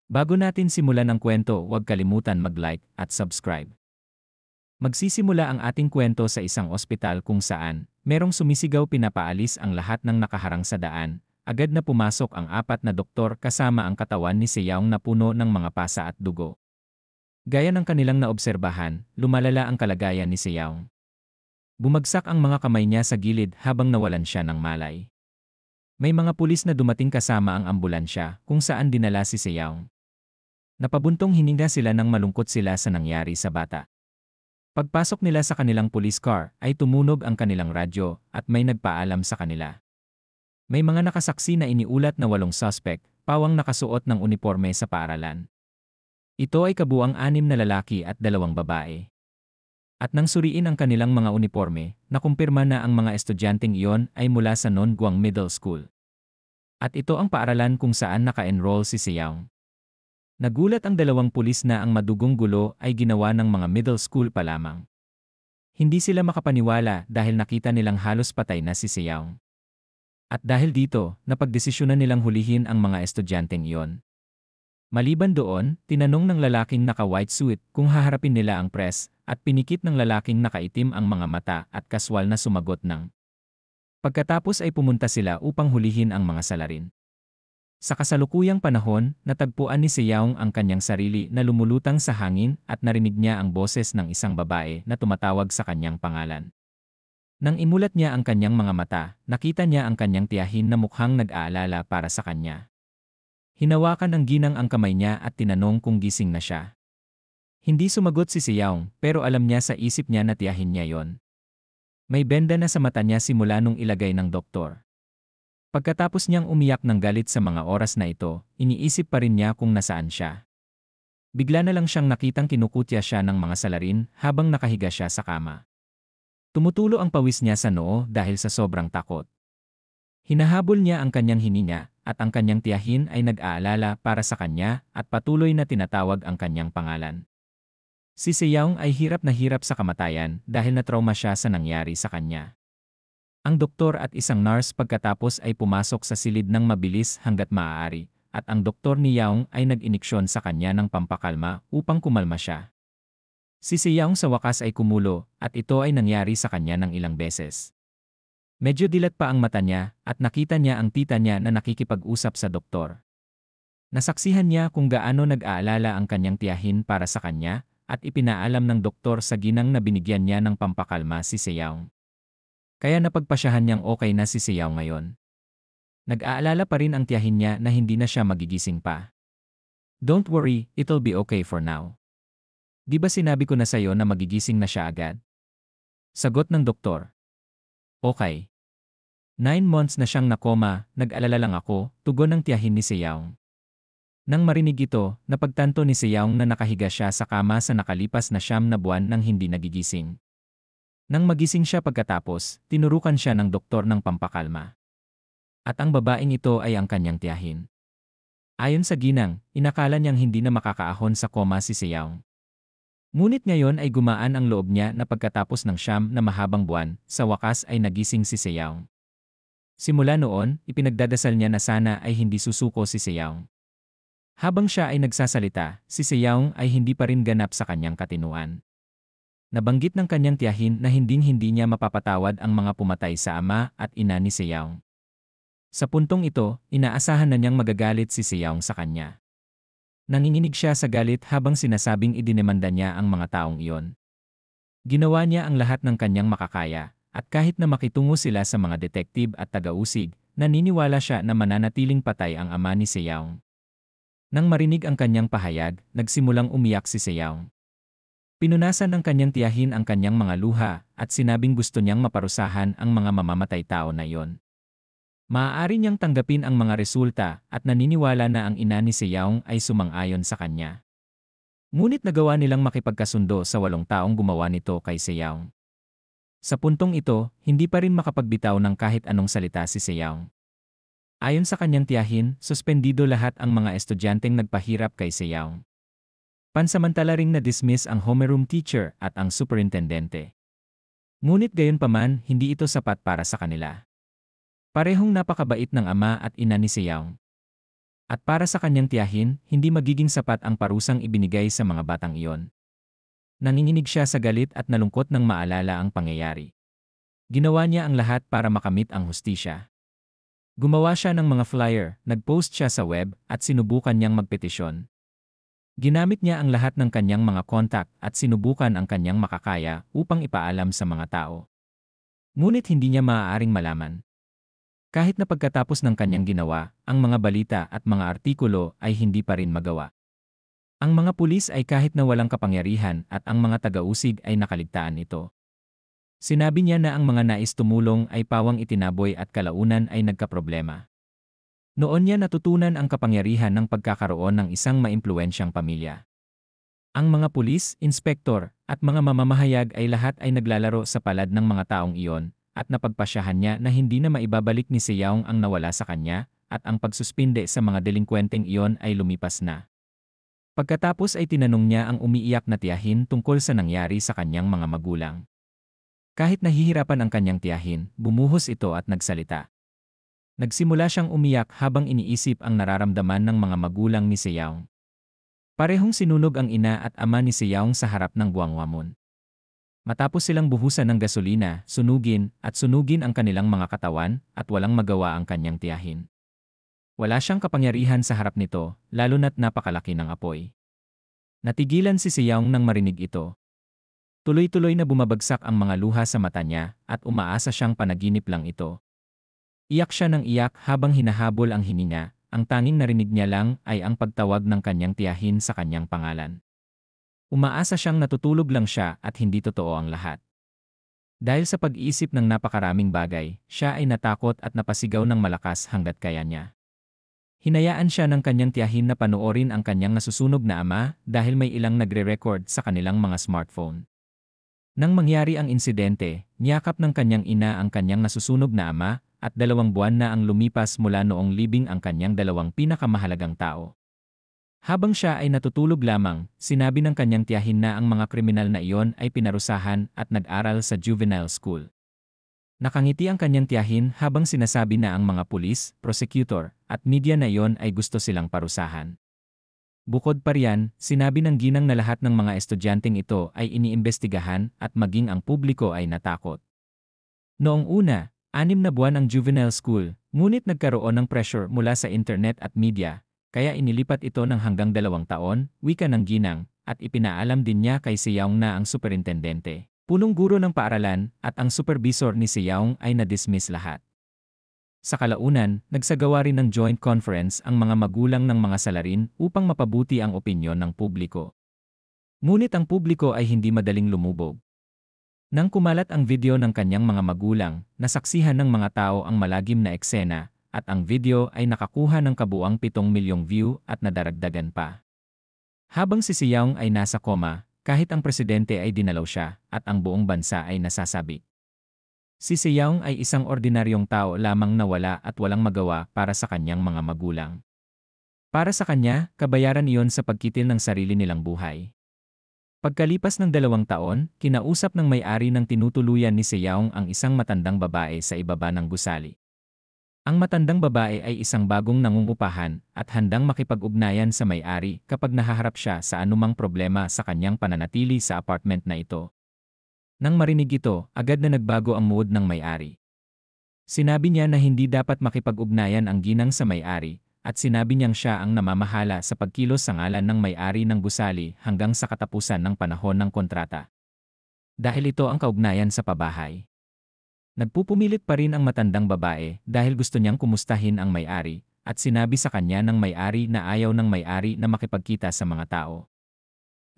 Bago natin simulan ang kwento, huwag kalimutan mag-like at subscribe. Magsisimula ang ating kwento sa isang ospital kung saan merong sumisigaw pinapaalis ang lahat ng nakaharang sa daan. Agad na pumasok ang apat na doktor kasama ang katawan ni Seyaong na puno ng mga pasa at dugo. Gaya ng kanilang naobserbahan, lumalala ang kalagayan ni Seyaong. Bumagsak ang mga kamay niya sa gilid habang nawalan siya ng malay. May mga pulis na dumating kasama ang ambulansya kung saan dinala si Seyaong. Napabuntong hininga sila nang malungkot sila sa nangyari sa bata. Pagpasok nila sa kanilang police car ay tumunog ang kanilang radyo at may nagpaalam sa kanila. May mga nakasaksi na iniulat na 8 suspect, pawang nakasuot ng uniforme sa paaralan. Ito ay kabuang 6 na lalaki at 2 babae. At nang suriin ang kanilang mga uniforme, nakumpirma na ang mga estudyanteng iyon ay mula sa Non-Guang Middle School. At ito ang paaralan kung saan naka-enroll si Seyaong. Nagulat ang 2 pulis na ang madugong gulo ay ginawa ng mga middle school pa lamang. Hindi sila makapaniwala dahil nakita nilang halos patay na si Seyaong. At dahil dito, napagdesisyonan nilang hulihin ang mga estudyanteng iyon. Maliban doon, tinanong ng lalaking naka-white suit kung haharapin nila ang press at pinikit ng lalaking nakaitim ang mga mata at kaswal na sumagot ng. Pagkatapos ay pumunta sila upang hulihin ang mga salarin. Sa kasalukuyang panahon, natagpuan ni Seyaong ang kanyang sarili na lumulutang sa hangin at narinig niya ang boses ng isang babae na tumatawag sa kanyang pangalan. Nang imulat niya ang kanyang mga mata, nakita niya ang kanyang tiyahin na mukhang nag-aalala para sa kanya. Hinawakan ng ginang ang kamay niya at tinanong kung gising na siya. Hindi sumagot si Seyaong pero alam niya sa isip niya na tiyahin niya yon. May benda na sa mata niya simula nung ilagay ng doktor. Pagkatapos niyang umiyak ng galit sa mga oras na ito, iniisip pa rin niya kung nasaan siya. Bigla na lang siyang nakitang kinukutya siya ng mga salarin habang nakahiga siya sa kama. Tumutulo ang pawis niya sa noo dahil sa sobrang takot. Hinahabol niya ang kanyang hininga at ang kanyang tiyahin ay nag-aalala para sa kanya at patuloy na tinatawag ang kanyang pangalan. Si Seyaong ay hirap na hirap sa kamatayan dahil na-trauma siya sa nangyari sa kanya. Ang doktor at isang nurse pagkatapos ay pumasok sa silid ng mabilis hanggat maaari at ang doktor ni Yaong ay nag-iniksyon sa kanya ng pampakalma upang kumalma siya. Si Seyaong sa wakas ay kumulo at ito ay nangyari sa kanya ng ilang beses. Medyo dilat pa ang mata niya at nakita niya ang tita niya na nakikipag-usap sa doktor. Nasaksihan niya kung gaano nag-aalala ang kanyang tiyahin para sa kanya at ipinaalam ng doktor sa ginang na binigyan niya ng pampakalma si Seyaong. Kaya napagpasyahan niyang okay na si Seyaong ngayon. Nag-aalala pa rin ang tiyahin niya na hindi na siya magigising pa. Don't worry, it'll be okay for now. Di ba sinabi ko na sa'yo na magigising na siya agad? Sagot ng doktor. Okay. 9 months na siyang nakoma, nag-alala lang ako, tugon ng tiyahin ni Seyaong. Nang marinig ito, napagtanto ni Seyaong na nakahiga siya sa kama sa nakalipas na 9 na buwan nang hindi nagigising. Nang magising siya pagkatapos, tinurukan siya ng doktor ng pampakalma. At ang babaeng ito ay ang kanyang tiyahin. Ayon sa ginang, inakala niyang hindi na makakaahon sa koma si Seyaong. Ngunit ngayon ay gumaan ang loob niya na pagkatapos ng 9 na mahabang buwan, sa wakas ay nagising si Seyaong. Simula noon, ipinagdadasal niya na sana ay hindi susuko si Seyaong. Habang siya ay nagsasalita, si Seyaong ay hindi pa rin ganap sa kanyang katinuan. Nabanggit ng kanyang tiyahin na hinding-hindi niya mapapatawad ang mga pumatay sa ama at ina ni Seyaong. Sa puntong ito, inaasahan na niyang magagalit si Seyaong sa kanya. Nanginginig siya sa galit habang sinasabing idinemanda niya ang mga taong iyon. Ginawa niya ang lahat ng kanyang makakaya, at kahit na makitungo sila sa mga detektib at taga-usig, naniniwala siya na mananatiling patay ang ama ni Seyaong. Nang marinig ang kanyang pahayag, nagsimulang umiyak si Seyaong. Pinunasan ng kanyang tiyahin ang kanyang mga luha at sinabing gusto niyang maparusahan ang mga mamamatay tao na iyon. Maaari niyang tanggapin ang mga resulta at naniniwala na ang ina ni Seyaong ay sumang-ayon sa kanya. Ngunit nagawa nilang makipagkasundo sa 8 taong gumawa nito kay Seyaong. Sa puntong ito, hindi pa rin makapagbitaw ng kahit anong salita si Seyaong. Ayon sa kanyang tiyahin, suspendido lahat ang mga estudyanteng nagpahirap kay Seyaong. Pansamantala ring na-dismiss ang homeroom teacher at ang superintendente. Ngunit gayunpaman, hindi ito sapat para sa kanila. Parehong napakabait ng ama at ina ni Seyaong. At para sa kanyang tiyahin, hindi magiging sapat ang parusang ibinigay sa mga batang iyon. Nanginginig siya sa galit at nalungkot nang maalala ang pangyayari. Ginawa niya ang lahat para makamit ang hustisya. Gumawa siya ng mga flyer, nag-post siya sa web, at sinubukan niyang magpetisyon. Ginamit niya ang lahat ng kanyang mga kontak at sinubukan ang kanyang makakaya upang ipaalam sa mga tao. Ngunit hindi niya maaaring malaman. Kahit na pagkatapos ng kanyang ginawa, ang mga balita at mga artikulo ay hindi pa rin magawa. Ang mga pulis ay kahit na walang kapangyarihan at ang mga taga-usig ay nakaligtaan ito. Sinabi niya na ang mga nais tumulong ay pawang itinaboy at kalaunan ay nagkaproblema. Noon niya natutunan ang kapangyarihan ng pagkakaroon ng isang maimpluwensyang pamilya. Ang mga pulis, inspektor, at mga mamamahayag ay lahat ay naglalaro sa palad ng mga taong iyon, at napagpasyahan niya na hindi na maibabalik ni Seyaong ang nawala sa kanya, at ang pagsuspinde sa mga delinkwenteng iyon ay lumipas na. Pagkatapos ay tinanong niya ang umiiyak na tiyahin tungkol sa nangyari sa kanyang mga magulang. Kahit nahihirapan ang kanyang tiyahin, bumuhos ito at nagsalita. Nagsimula siyang umiyak habang iniisip ang nararamdaman ng mga magulang ni Seyaong. Parehong sinunog ang ina at ama ni Seyaong sa harap ng buwangwamon. Matapos silang buhusan ng gasolina, sunugin ang kanilang mga katawan at walang magawa ang kanyang tiyahin. Wala siyang kapangyarihan sa harap nito, lalo na't napakalaki ng apoy. Natigilan si Seyaong nang marinig ito. Tuloy-tuloy na bumabagsak ang mga luha sa mata niya at umaasa siyang panaginip lang ito. Iyak siya ng iyak habang hinahabol ang hininga, ang tanging narinig niya lang ay ang pagtawag ng kanyang tiyahin sa kanyang pangalan. Umaasa siyang natutulog lang siya at hindi totoo ang lahat. Dahil sa pag-iisip ng napakaraming bagay, siya ay natakot at napasigaw ng malakas hanggat kaya niya. Hinayaan siya ng kanyang tiyahin na panoorin ang kanyang nasusunog na ama dahil may ilang nagre-record sa kanilang mga smartphone. Nang mangyari ang insidente, niyakap ng kanyang ina ang kanyang nasusunog na ama at 2 buwan na ang lumipas mula noong libing ang kanyang 2 pinakamahalagang tao. Habang siya ay natutulog lamang, sinabi ng kanyang tiyahin na ang mga kriminal na iyon ay pinarusahan at nag-aral sa juvenile school. Nakangiti ang kanyang tiyahin habang sinasabi na ang mga pulis, prosecutor, at media na iyon ay gusto silang parusahan. Bukod pa riyan, sinabi ng ginang na lahat ng mga estudyanteng ito ay iniimbestigahan at maging ang publiko ay natakot. Noong una, 6 na buwan ang juvenile school, ngunit nagkaroon ng pressure mula sa internet at media, kaya inilipat ito ng hanggang 2 taon, wika ng ginang, at ipinaalam din niya kay Seyaong na ang superintendente, punong guro ng paaralan, at ang supervisor ni Seyaong ay na-dismiss lahat. Sa kalaunan, nagsagawa rin ng joint conference ang mga magulang ng mga salarin upang mapabuti ang opinyon ng publiko. Ngunit ang publiko ay hindi madaling lumubog. Nang kumalat ang video ng kanyang mga magulang, nasaksihan ng mga tao ang malagim na eksena, at ang video ay nakakuha ng kabuuang 7 milyong view at nadaragdagan pa. Habang si Seyaong ay nasa koma, kahit ang presidente ay dinalaw siya, at ang buong bansa ay nasasabi. Si Seyaong ay isang ordinaryong tao lamang na wala at walang magawa para sa kanyang mga magulang. Para sa kanya, kabayaran iyon sa pagkitil ng sarili nilang buhay. Pagkalipas ng 2 taon, kinausap ng may-ari ng tinutuluyan ni Seyaong ang isang matandang babae sa ibaba ng gusali. Ang matandang babae ay isang bagong nangungupahan at handang makipag-ugnayan sa may-ari kapag nahaharap siya sa anumang problema sa kanyang pananatili sa apartment na ito. Nang marinig ito, agad na nagbago ang mood ng may-ari. Sinabi niya na hindi dapat makipag-ugnayan ang ginang sa may-ari, at sinabi niyang siya ang namamahala sa pagkilos sa ngalan ng may-ari ng gusali hanggang sa katapusan ng panahon ng kontrata. Dahil ito ang kaugnayan sa pabahay. Nagpupumilit pa rin ang matandang babae dahil gusto niyang kumustahin ang may-ari, at sinabi sa kanya ng may-ari na ayaw ng may-ari na makipagkita sa mga tao.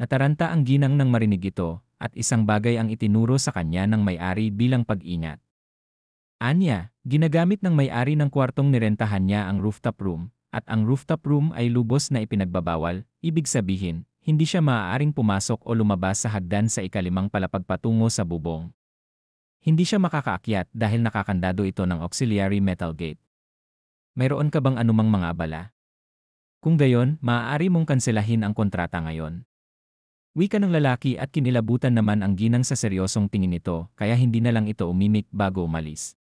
Nataranta ang ginang nang marinig ito, at isang bagay ang itinuro sa kanya ng may-ari bilang pag-ingat. Anya, ginagamit ng may-ari ng kwartong nirentahan niya ang rooftop room, at ang rooftop room ay lubos na ipinagbabawal, ibig sabihin, hindi siya maaaring pumasok o lumabas sa hagdan sa ika-5 palapag patungo sa bubong. Hindi siya makakaakyat dahil nakakandado ito ng auxiliary metal gate. Mayroon ka bang anumang mga abala? Kung gayon, maaari mong kanselahin ang kontrata ngayon. Wika ng lalaki at kinilabutan naman ang ginang sa seryosong tingin nito kaya hindi na lang ito umimik bago umalis.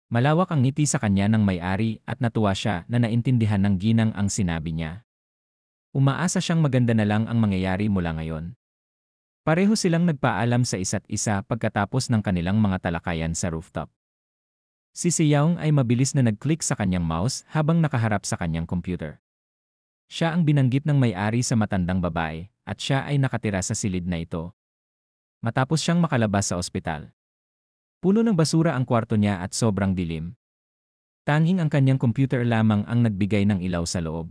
Malawak ang ngiti sa kanya ng may-ari at natuwa siya na naintindihan ng ginang ang sinabi niya. Umaasa siyang maganda na lang ang mangyayari mula ngayon. Pareho silang nagpaalam sa isa't isa pagkatapos ng kanilang mga talakayan sa rooftop. Si Seyoung ay mabilis na nag-click sa kanyang mouse habang nakaharap sa kanyang computer. Siya ang binanggit ng may-ari sa matandang babae at siya ay nakatira sa silid na ito. Matapos siyang makalabas sa ospital. Puno ng basura ang kwarto niya at sobrang dilim. Tanging ang kanyang computer lamang ang nagbigay ng ilaw sa loob.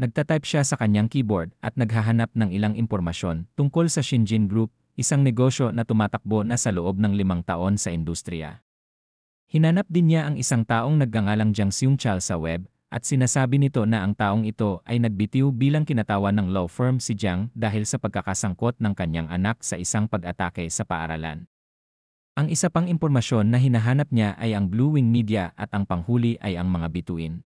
Nagtatype siya sa kanyang keyboard at naghahanap ng ilang impormasyon tungkol sa Shinjin Group, isang negosyo na tumatakbo na sa loob ng 5 taon sa industriya. Hinanap din niya ang isang taong nagngangalang Jiang Seung-chal sa web at sinasabi nito na ang taong ito ay nagbitiw bilang kinatawan ng law firm si Jiang dahil sa pagkakasangkot ng kanyang anak sa isang pag-atake sa paaralan. Ang isa pang impormasyon na hinahanap niya ay ang Blue Wing Media at ang panghuli ay ang mga bituin.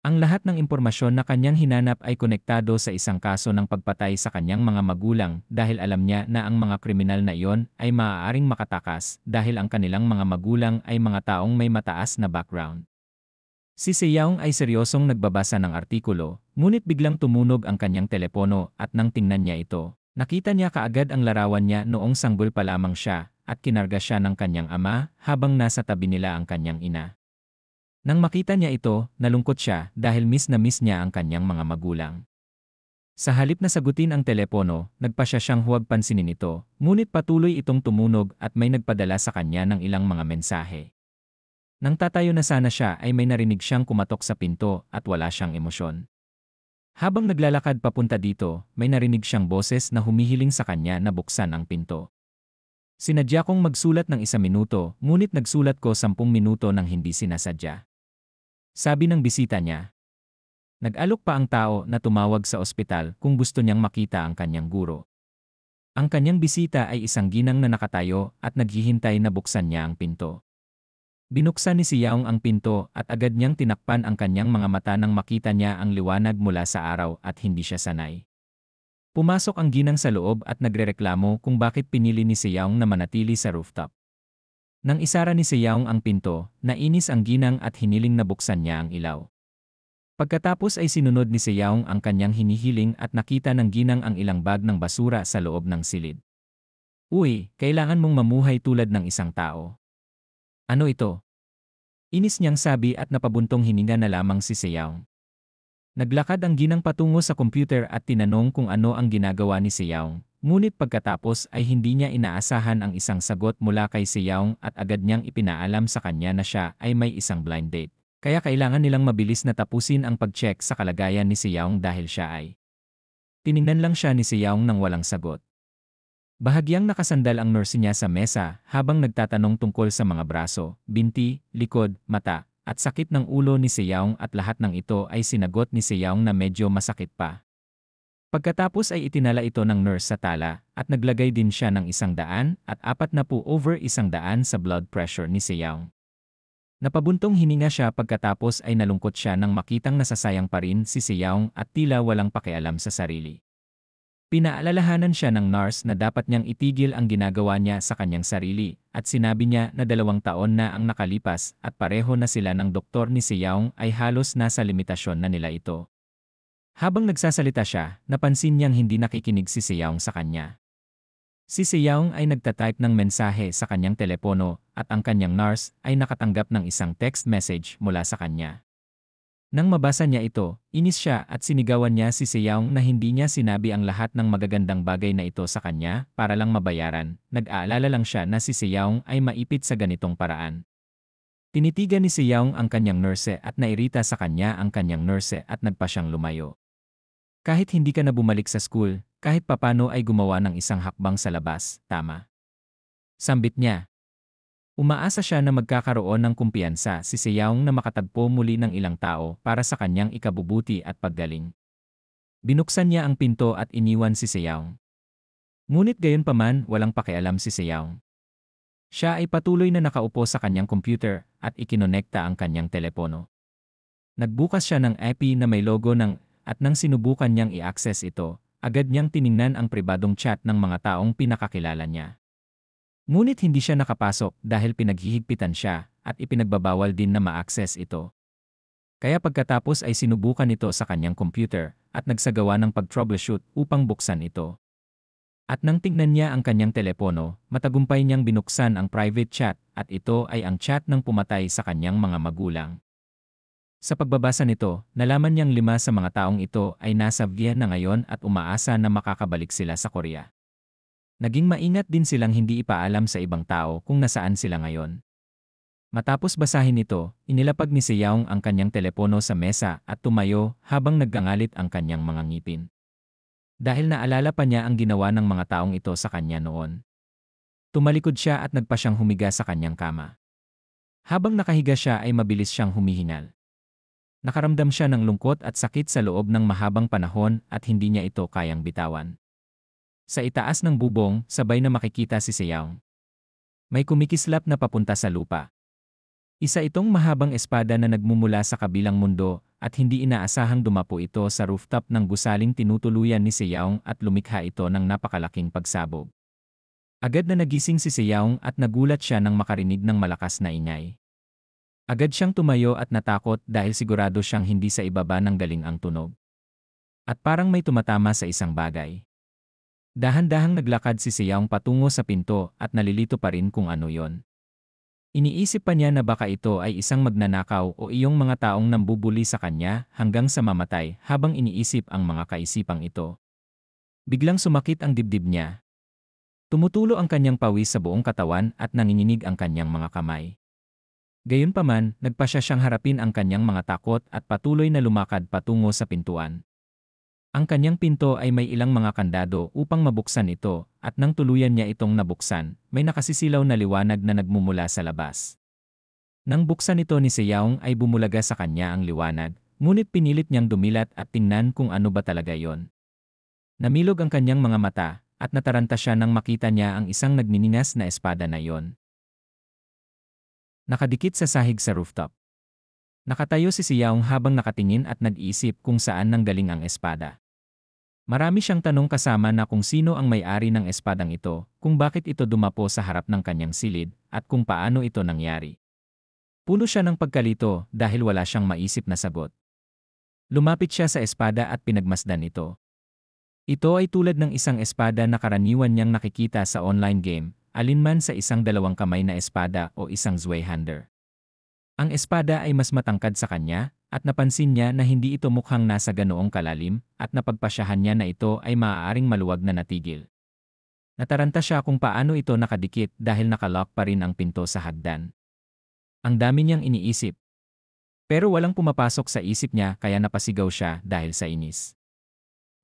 Ang lahat ng impormasyon na kanyang hinanap ay konektado sa isang kaso ng pagpatay sa kanyang mga magulang dahil alam niya na ang mga kriminal na iyon ay maaaring makatakas dahil ang kanilang mga magulang ay mga taong may mataas na background. Si Seyoung ay seryosong nagbabasa ng artikulo, ngunit biglang tumunog ang kanyang telepono at nang tingnan niya ito, nakita niya kaagad ang larawan niya noong sanggol pa lamang siya at kinarga siya ng kanyang ama habang nasa tabi nila ang kanyang ina. Nang makita niya ito, nalungkot siya dahil miss na miss niya ang kanyang mga magulang. Sa halip na sagutin ang telepono, nagpasya siyang huwag pansinin ito, ngunit patuloy itong tumunog at may nagpadala sa kanya ng ilang mga mensahe. Nang tatayo na sana siya ay may narinig siyang kumatok sa pinto at wala siyang emosyon. Habang naglalakad papunta dito, may narinig siyang boses na humihiling sa kanya na buksan ang pinto. Sinadya kong magsulat ng 1 minuto, ngunit nagsulat ko 10 minuto nang hindi sinasadya. Sabi ng bisita niya. Nag-alok pa ang tao na tumawag sa ospital kung gusto niyang makita ang kanyang guro. Ang kanyang bisita ay isang ginang na nakatayo at naghihintay na buksan niya ang pinto. Binuksan ni Seyoung ang pinto at agad niyang tinakpan ang kanyang mga mata nang makita niya ang liwanag mula sa araw at hindi siya sanay. Pumasok ang ginang sa loob at nagrereklamo kung bakit pinili ni Seyoung na manatili sa rooftop. Nang isara ni Seyoung ang pinto, nainis ang ginang at hiniling na buksan niya ang ilaw. Pagkatapos ay sinunod ni Seyoung ang kanyang hinihiling at nakita ng ginang ang ilang bag ng basura sa loob ng silid. Uy, kailangan mong mamuhay tulad ng isang tao. Ano ito? Inis niyang sabi at napabuntong hininga na lamang si Seyoung. Naglakad ang ginang patungo sa computer at tinanong kung ano ang ginagawa ni Seyoung. Ngunit pagkatapos ay hindi niya inaasahan ang isang sagot mula kay Seyoung at agad niyang ipinaalam sa kanya na siya ay may isang blind date. Kaya kailangan nilang mabilis na tapusin ang pag-check sa kalagayan ni Seyoung dahil siya ay. Tiningnan lang siya ni Seyoung nang walang sagot. Bahagyang nakasandal ang nurse niya sa mesa habang nagtatanong tungkol sa mga braso, binti, likod, mata, at sakit ng ulo ni Seyoung at lahat ng ito ay sinagot ni Seyoung na medyo masakit pa. Pagkatapos ay itinala ito ng nurse sa tala at naglagay din siya ng 100 at 40/100 sa blood pressure ni Seyoung. Napabuntong hininga siya pagkatapos ay nalungkot siya nang makitang nasasayang pa rin si Seyoung at tila walang pakialam sa sarili. Pinaalalahanan siya ng nurse na dapat niyang itigil ang ginagawa niya sa kanyang sarili at sinabi niya na 2 taon na ang nakalipas at pareho na sila ng doktor ni Seyoung ay halos nasa limitasyon na nila ito. Habang nagsasalita siya, napansin niyang hindi nakikinig si Seyoung sa kanya. Si Seyoung ay nagtatype ng mensahe sa kanyang telepono at ang kanyang nurse ay nakatanggap ng isang text message mula sa kanya. Nang mabasa niya ito, inis siya at sinigawan niya si Seyoung na hindi niya sinabi ang lahat ng magagandang bagay na ito sa kanya para lang mabayaran. Nag-aalala lang siya na si Seyoung ay maipit sa ganitong paraan. Tinitigan ni Seyoung ang kanyang nurse at nairita sa kanya ang kanyang nurse at nagpa siyang lumayo. Kahit hindi ka na bumalik sa school, kahit papano ay gumawa ng isang hakbang sa labas, tama? Sambit niya. Umaasa siya na magkakaroon ng kumpiyansa si Seyoung na makatagpo muli ng ilang tao para sa kanyang ikabubuti at paggaling. Binuksan niya ang pinto at iniwan si Seyoung. Ngunit gayunpaman walang pakialam si Seyoung. Siya ay patuloy na nakaupo sa kanyang computer at ikinonekta ang kanyang telepono. Nagbukas siya ng app na may logo ng at nang sinubukan niyang i-access ito, agad niyang tiningnan ang pribadong chat ng mga taong pinakakilala niya. Ngunit hindi siya nakapasok dahil pinaghihigpitan siya at ipinagbabawal din na ma-access ito. Kaya pagkatapos ay sinubukan ito sa kanyang computer at nagsagawa ng pag-troubleshoot upang buksan ito. At nang tingnan niya ang kanyang telepono, matagumpay niyang binuksan ang private chat at ito ay ang chat ng pumatay sa kanyang mga magulang. Sa pagbabasa nito, nalaman niyang 5 sa mga taong ito ay nasa Vienna na ngayon at umaasa na makakabalik sila sa Korea. Naging maingat din silang hindi ipaalam sa ibang tao kung nasaan sila ngayon. Matapos basahin ito, inilapag ni Seyaong ang kanyang telepono sa mesa at tumayo habang naggangalit ang kanyang mga ngipin. Dahil naalala pa niya ang ginawa ng mga taong ito sa kanya noon. Tumalikod siya at nagpa siyang humiga sa kanyang kama. Habang nakahiga siya ay mabilis siyang humihingal. Nakaramdam siya ng lungkot at sakit sa loob ng mahabang panahon at hindi niya ito kayang bitawan. Sa itaas ng bubong, sabay na makikita si Seyaong. May kumikislap na papunta sa lupa. Isa itong mahabang espada na nagmumula sa kabilang mundo at hindi inaasahang dumapo ito sa rooftop ng gusaling tinutuluyan ni Seyaong at lumikha ito ng napakalaking pagsabog. Agad na nagising si Seyaong at nagulat siya nang makarinig ng malakas na ingay. Agad siyang tumayo at natakot dahil sigurado siyang hindi sa ibaba ng galing ang tunog. At parang may tumatama sa isang bagay. Dahan-dahang naglakad si Seyaong patungo sa pinto at nalilito pa rin kung ano yon. Iniisip pa niya na baka ito ay isang magnanakaw o iyong mga taong nambubuli sa kanya hanggang sa mamatay habang iniisip ang mga kaisipang ito. Biglang sumakit ang dibdib niya. Tumutulo ang kanyang pawis sa buong katawan at nanginginig ang kanyang mga kamay. Gayunpaman, nagpasya siyang harapin ang kanyang mga takot at patuloy na lumakad patungo sa pintuan. Ang kanyang pinto ay may ilang mga kandado upang mabuksan ito at nang tuluyan niya itong nabuksan, may nakasisilaw na liwanag na nagmumula sa labas. Nang buksan ito ni Seyaong ay bumulaga sa kanya ang liwanag, ngunit pinilit niyang dumilat at tingnan kung ano ba talaga yon. Namilog ang kanyang mga mata at nataranta siya nang makita niya ang isang nagniningas na espada na yon. Nakadikit sa sahig sa rooftop. Nakatayo si Seyaong habang nakatingin at nag-iisip kung saan nanggaling ang espada. Marami siyang tanong kasama na kung sino ang may-ari ng espadang ito, kung bakit ito dumapo sa harap ng kanyang silid, at kung paano ito nangyari. Puno siya ng pagkalito dahil wala siyang maisip na sagot. Lumapit siya sa espada at pinagmasdan ito. Ito ay tulad ng isang espada na karaniwan niyang nakikita sa online game, alinman sa isang 2 kamay na espada o isang Zweihander. Ang espada ay mas matangkad sa kanya, at napansin niya na hindi ito mukhang nasa ganoong kalalim, at napagpasyahan niya na ito ay maaaring maluwag na natigil. Nataranta siya kung paano ito nakadikit dahil nakalock pa rin ang pinto sa hagdan. Ang dami niyang iniisip. Pero walang pumapasok sa isip niya kaya napasigaw siya dahil sa inis.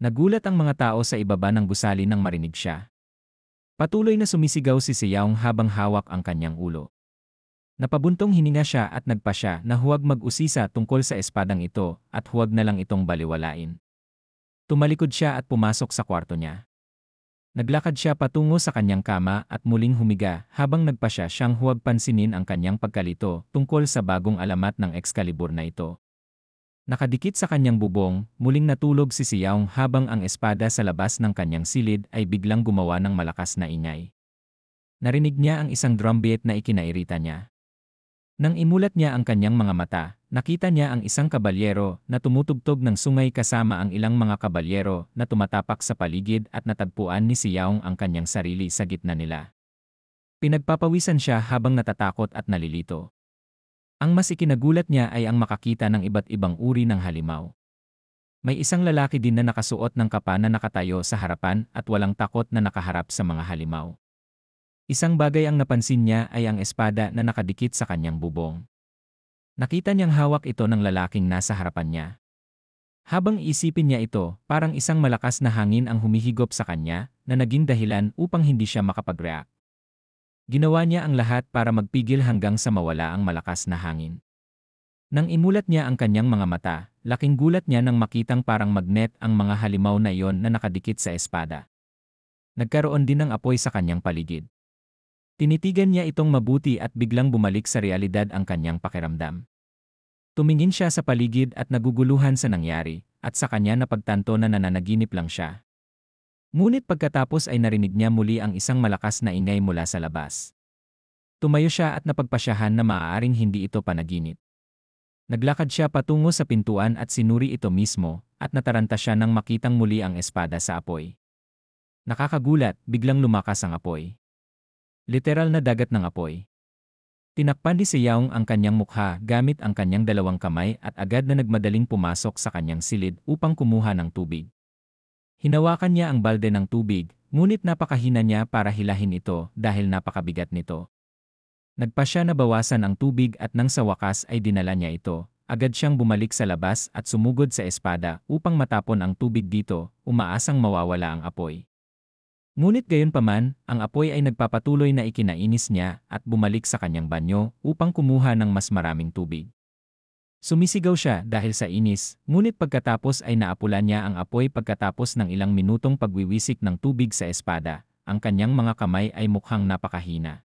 Nagulat ang mga tao sa ibaba ng gusali nang marinig siya. Patuloy na sumisigaw si Seyaong habang hawak ang kanyang ulo. Napabuntong hininga siya at nagpasya na huwag mag-usisa tungkol sa espadang ito at huwag na lang itong baliwalain. Tumalikod siya at pumasok sa kwarto niya. Naglakad siya patungo sa kanyang kama at muling humiga habang nagpasya siyang huwag pansinin ang kanyang pagkalito tungkol sa bagong alamat ng Excalibur na ito. Nakadikit sa kanyang bubong, muling natulog si Seyaong habang ang espada sa labas ng kanyang silid ay biglang gumawa ng malakas na ingay. Narinig niya ang isang drumbeat na ikinairita niya. Nang imulat niya ang kanyang mga mata, nakita niya ang isang kabalyero na tumutugtog ng sungay kasama ang ilang mga kabalyero na tumatapak sa paligid at natagpuan ni Seyaong ang kanyang sarili sa gitna nila. Pinagpapawisan siya habang natatakot at nalilito. Ang mas ikinagulat niya ay ang makakita ng iba't ibang uri ng halimaw. May isang lalaki din na nakasuot ng kapa na nakatayo sa harapan at walang takot na nakaharap sa mga halimaw. Isang bagay ang napansin niya ay ang espada na nakadikit sa kanyang bubong. Nakita niyang hawak ito ng lalaking nasa harapan niya. Habang iisipin niya ito, parang isang malakas na hangin ang humihigop sa kanya na naging dahilan upang hindi siya makapag-react. Ginawa niya ang lahat para magpigil hanggang sa mawala ang malakas na hangin. Nang imulat niya ang kanyang mga mata, laking gulat niya nang makitang parang magnet ang mga halimaw na iyon na nakadikit sa espada. Nagkaroon din ng apoy sa kanyang paligid. Tinitigan niya itong mabuti at biglang bumalik sa realidad ang kanyang pakiramdam. Tumingin siya sa paligid at naguguluhan sa nangyari, at sa kanya napagtanto na nananaginip lang siya. Ngunit pagkatapos ay narinig niya muli ang isang malakas na ingay mula sa labas. Tumayo siya at napagpasyahan na maaaring hindi ito panaginip. Naglakad siya patungo sa pintuan at sinuri ito mismo, at nataranta siya nang makitang muli ang espada sa apoy. Nakakagulat, biglang lumakas ang apoy. Literal na dagat ng apoy. Tinakpan ni Seyaong ang kanyang mukha gamit ang kanyang dalawang kamay at agad na nagmadaling pumasok sa kanyang silid upang kumuha ng tubig. Hinawakan niya ang balde ng tubig, ngunit napakahina niya para hilahin ito dahil napakabigat nito. Nagpa siya na bawasan ang tubig at nang sa wakas ay dinala niya ito, agad siyang bumalik sa labas at sumugod sa espada upang matapon ang tubig dito, umaasang mawawala ang apoy. Ngunit gayunpaman, ang apoy ay nagpapatuloy na ikinainis niya at bumalik sa kanyang banyo upang kumuha ng mas maraming tubig. Sumisigaw siya dahil sa inis, ngunit pagkatapos ay naapulan niya ang apoy pagkatapos ng ilang minutong pagwiwisik ng tubig sa espada, ang kanyang mga kamay ay mukhang napakahina.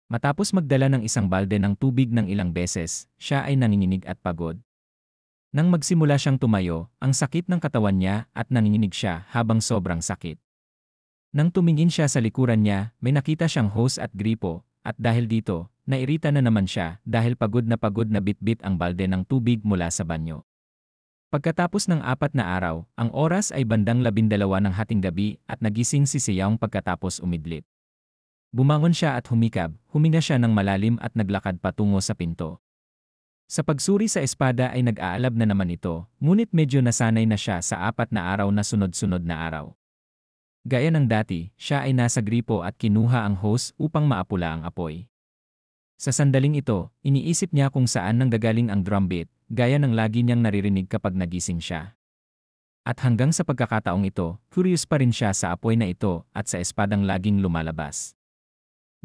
Matapos magdala ng isang balde ng tubig ng ilang beses, siya ay nanginginig at pagod. Nang magsimula siyang tumayo, ang sakit ng katawan niya at nanginginig siya habang sobrang sakit. Nang tumingin siya sa likuran niya, may nakita siyang hose at gripo, at dahil dito, nairita na naman siya dahil pagod na bitbit ang balde ng tubig mula sa banyo. Pagkatapos ng 4 na araw, ang oras ay bandang 12 ng hating gabi at nagising si Seyaong pagkatapos umidlip. Bumangon siya at humikab, huminga siya ng malalim at naglakad patungo sa pinto. Sa pagsuri sa espada ay nag-aalab na naman ito, ngunit medyo nasanay na siya sa 4 na araw na sunod-sunod na araw. Gaya ng dati, siya ay nasa gripo at kinuha ang hose upang maapula ang apoy. Sa sandaling ito, iniisip niya kung saan nanggagaling ang drumbeat, gaya ng lagi niyang naririnig kapag nagising siya. At hanggang sa pagkakataong ito, curious pa rin siya sa apoy na ito at sa espadang laging lumalabas.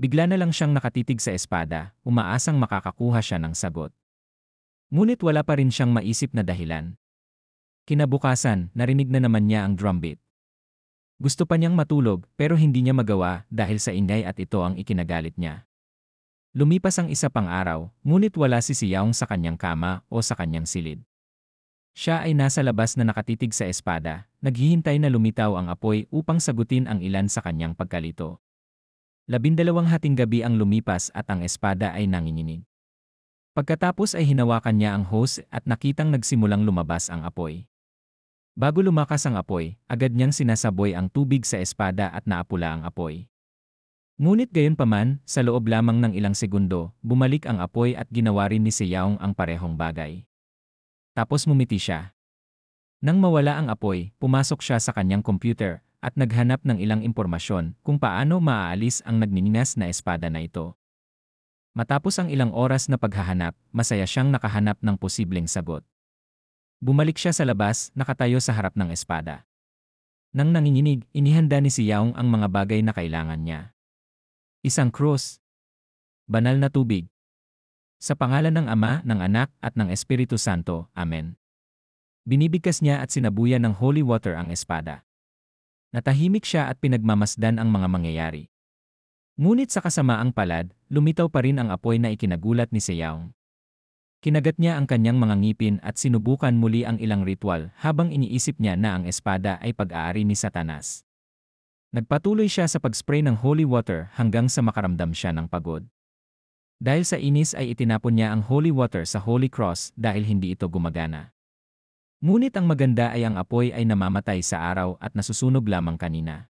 Bigla na lang siyang nakatitig sa espada, umaasang makakakuha siya ng sagot. Ngunit wala pa rin siyang maisip na dahilan. Kinabukasan, narinig na naman niya ang drumbeat. Gusto pa niyang matulog pero hindi niya magawa dahil sa ingay at ito ang ikinagalit niya. Lumipas ang isa pang araw, ngunit wala si Seyaong sa kanyang kama o sa kanyang silid. Siya ay nasa labas na nakatitig sa espada, naghihintay na lumitaw ang apoy upang sagutin ang ilan sa kanyang pagkalito. 12 hating gabi ang lumipas at ang espada ay nanginginig. Pagkatapos ay hinawakan niya ang hose at nakitang nagsimulang lumabas ang apoy. Bago lumakas ang apoy, agad niyang sinasaboy ang tubig sa espada at naapula ang apoy. Ngunit gayunpaman, sa loob lamang ng ilang segundo, bumalik ang apoy at ginawa rin ni Seyaong ang parehong bagay. Tapos mumiti siya. Nang mawala ang apoy, pumasok siya sa kanyang computer at naghanap ng ilang impormasyon kung paano maaalis ang nagniningas na espada na ito. Matapos ang ilang oras na paghahanap, masaya siyang nakahanap ng posibleng sagot. Bumalik siya sa labas, nakatayo sa harap ng espada. Nang nanginginig, inihanda ni Seyaong ang mga bagay na kailangan niya. Isang krus. Banal na tubig. Sa pangalan ng Ama, ng Anak, at ng Espiritu Santo. Amen. Binibigkas niya at sinabuyan ng holy water ang espada. Natahimik siya at pinagmamasdan ang mga mangyayari. Ngunit sa kasamaang palad, lumitaw pa rin ang apoy na ikinagulat ni Seyaong. Kinagat niya ang kanyang mga ngipin at sinubukan muli ang ilang ritual habang iniisip niya na ang espada ay pag-aari ni Satanas. Nagpatuloy siya sa pag-spray ng holy water hanggang sa makaramdam siya ng pagod. Dahil sa inis ay itinapon niya ang holy water sa Holy Cross dahil hindi ito gumagana. Ngunit ang maganda ay ang apoy ay namamatay sa araw at nasusunog lamang kanina.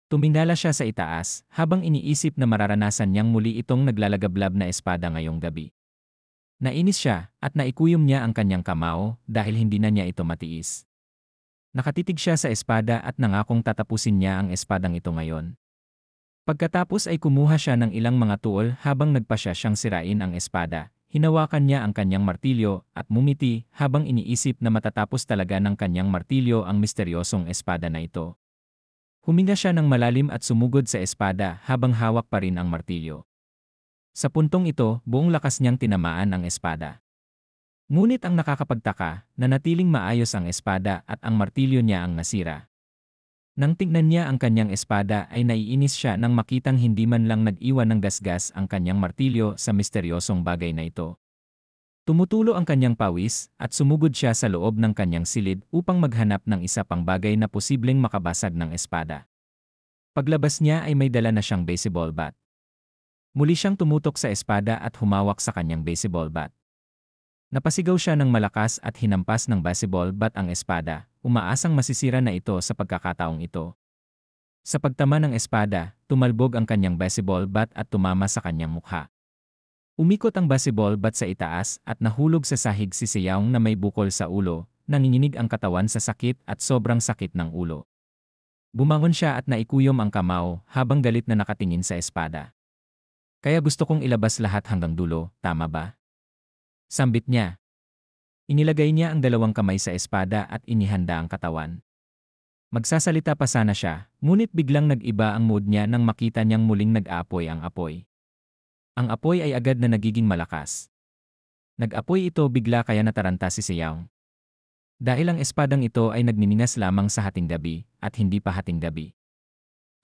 Tumingala siya sa itaas habang iniisip na mararanasan niyang muli itong naglalagablab na espada ngayong gabi. Nainis siya at naikuyom niya ang kanyang kamao dahil hindi na niya ito matiis. Nakatitig siya sa espada at nangakong tatapusin niya ang espadang ito ngayon. Pagkatapos ay kumuha siya ng ilang mga tuol habang nagpasya siyang sirain ang espada. Hinawakan niya ang kanyang martilyo at mumiti habang iniisip na matatapos talaga ng kanyang martilyo ang misteryosong espada na ito. Huminga siya ng malalim at sumugod sa espada habang hawak pa rin ang martilyo. Sa puntong ito, buong lakas niyang tinamaan ang espada. Ngunit ang nakakapagtaka, nanatiling maayos ang espada at ang martilyo niya ang nasira. Nang tignan niya ang kanyang espada ay naiinis siya nang makitang hindi man lang nag-iwan ng gasgas ang kanyang martilyo sa misteryosong bagay na ito. Tumutulo ang kanyang pawis at sumugod siya sa loob ng kanyang silid upang maghanap ng isa pang bagay na posibleng makabasag ng espada. Paglabas niya ay may dala na siyang baseball bat. Muli siyang tumutok sa espada at humawak sa kanyang baseball bat. Napasigaw siya ng malakas at hinampas ng baseball bat ang espada, umaasang masisira na ito sa pagkakataong ito. Sa pagtama ng espada, tumalbog ang kanyang baseball bat at tumama sa kanyang mukha. Umikot ang baseball bat sa itaas at nahulog sa sahig si Seoung na may bukol sa ulo, nanginginig ang katawan sa sakit at sobrang sakit ng ulo. Bumangon siya at naikuyom ang kamao habang galit na nakatingin sa espada. Kaya gusto kong ilabas lahat hanggang dulo, tama ba? Sambit niya. Inilagay niya ang dalawang kamay sa espada at inihanda ang katawan. Magsasalita pa sana siya, ngunit biglang nag-iba ang mood niya nang makita niyang muling nag-aapoy ang apoy. Ang apoy ay agad na nagiging malakas. Nag-apoy ito bigla kaya nataranta si Seoung. Dahil ang espadang ito ay nagniningas lamang sa hating gabi at hindi pa hating gabi.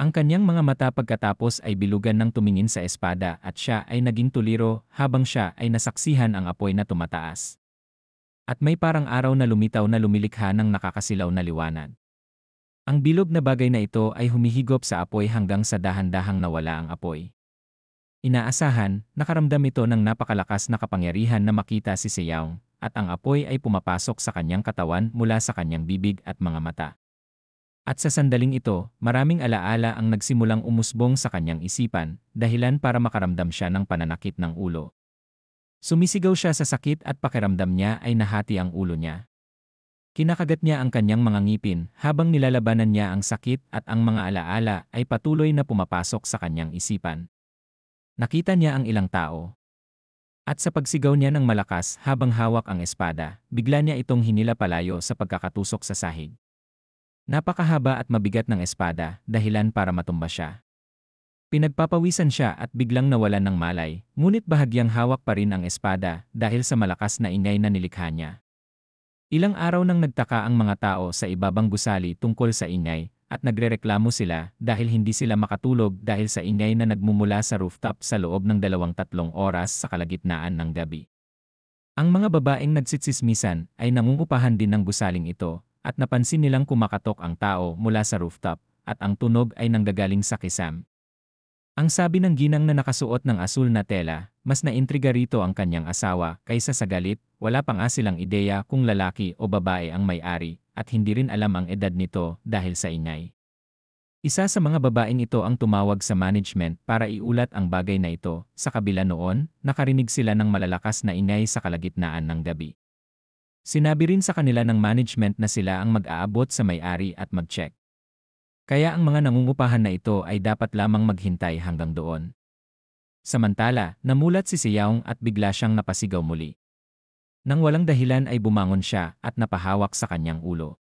Ang kanyang mga mata pagkatapos ay bilugan ng tumingin sa espada at siya ay naging tuliro habang siya ay nasaksihan ang apoy na tumataas. At may parang araw na lumitaw na lumilikha ng nakakasilaw na liwanag. Ang bilog na bagay na ito ay humihigop sa apoy hanggang sa dahan-dahang nawala ang apoy. Inaasahan, nakaramdam ito ng napakalakas na kapangyarihan na makita si Seoung, at ang apoy ay pumapasok sa kanyang katawan mula sa kanyang bibig at mga mata. At sa sandaling ito, maraming alaala ang nagsimulang umusbong sa kanyang isipan, dahilan para makaramdam siya ng pananakit ng ulo. Sumisigaw siya sa sakit at pakiramdam niya ay nahati ang ulo niya. Kinakagat niya ang kanyang mga ngipin habang nilalabanan niya ang sakit at ang mga alaala ay patuloy na pumapasok sa kanyang isipan. Nakita niya ang ilang tao. At sa pagsigaw niya ng malakas habang hawak ang espada, bigla niya itong hinila palayo sa pagkakatusok sa sahig. Napakahaba at mabigat ng espada, dahilan para matumba siya. Pinagpapawisan siya at biglang nawalan ng malay, ngunit bahagyang hawak pa rin ang espada dahil sa malakas na ingay na nilikha niya. Ilang araw nang nagtaka ang mga tao sa ibabang gusali tungkol sa ingay, at nagrereklamo sila dahil hindi sila makatulog dahil sa ingay na nagmumula sa rooftop sa loob ng 2-3 oras sa kalagitnaan ng gabi. Ang mga babaeng nagsitsismisan ay nangungupahan din ng gusaling ito, at napansin nilang kumakatok ang tao mula sa rooftop, at ang tunog ay nanggagaling sa kisam. Ang sabi ng ginang na nakasuot ng asul na tela, mas naintriga rito ang kanyang asawa kaysa sa galit, wala pa nga silang ideya kung lalaki o babae ang may-ari, at hindi rin alam ang edad nito dahil sa ingay. Isa sa mga babaeng ito ang tumawag sa management para iulat ang bagay na ito, sa kabila noon, nakarinig sila ng malalakas na ingay sa kalagitnaan ng gabi. Sinabi rin sa kanila ng management na sila ang mag-aabot sa may-ari at mag-check. Kaya ang mga nangungupahan na ito ay dapat lamang maghintay hanggang doon. Samantala, namulat si Seoung at bigla siyang napasigaw muli. Nang walang dahilan ay bumangon siya at napahawak sa kanyang ulo.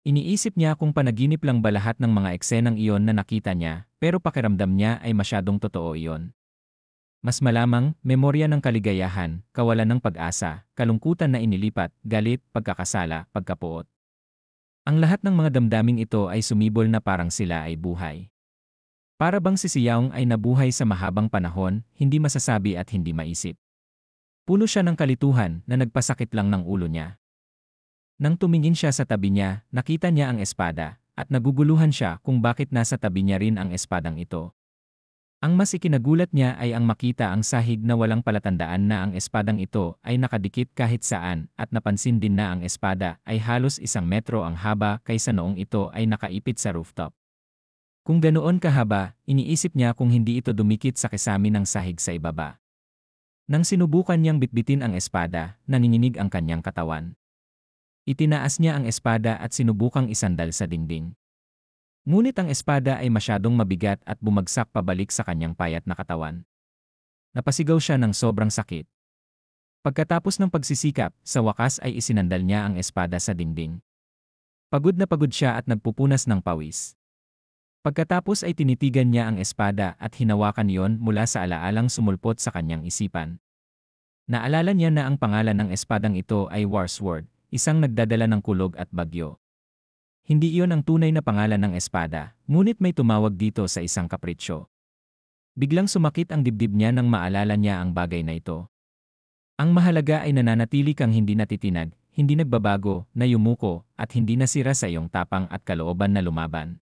Iniisip niya kung panaginip lang ba lahat ng mga eksenang iyon na nakita niya, pero pakiramdam niya ay masyadong totoo iyon. Mas malamang, memorya ng kaligayahan, kawalan ng pag-asa, kalungkutan na inilipat, galit, pagkakasala, pagkapuot. Ang lahat ng mga damdaming ito ay sumibol na parang sila ay buhay. Para bang si Seoung ay nabuhay sa mahabang panahon, hindi masasabi at hindi maisip. Puno siya ng kalituhan na nagpasakit lang ng ulo niya. Nang tumingin siya sa tabi niya, nakita niya ang espada, at naguguluhan siya kung bakit nasa tabi niya rin ang espadang ito. Ang mas ikinagulat niya ay ang makita ang sahig na walang palatandaan na ang espadang ito ay nakadikit kahit saan, at napansin din na ang espada ay halos 1 metro ang haba kaysa noong ito ay nakaipit sa rooftop. Kung ganoon kahaba, iniisip niya kung hindi ito dumikit sa kisami ng sahig sa ibaba. Nang sinubukan niyang bitbitin ang espada, nanginginig ang kanyang katawan. Itinaas niya ang espada at sinubukang isandal sa dingding. Ngunit ang espada ay masyadong mabigat at bumagsak pabalik sa kanyang payat na katawan. Napasigaw siya ng sobrang sakit. Pagkatapos ng pagsisikap, sa wakas ay isinandal niya ang espada sa dingding. Pagod na pagod siya at nagpupunas ng pawis. Pagkatapos ay tinitigan niya ang espada at hinawakan iyon mula sa alaalang sumulpot sa kanyang isipan. Naalala niya na ang pangalan ng espadang ito ay Warsword, isang nagdadala ng kulog at bagyo. Hindi iyon ang tunay na pangalan ng espada, ngunit may tumawag dito sa isang kapritsyo. Biglang sumakit ang dibdib niya nang maalala niya ang bagay na ito. Ang mahalaga ay nananatili kang hindi natitinag, hindi nagbabago, na yumuko, at hindi nasira sa iyong tapang at kalooban na lumaban.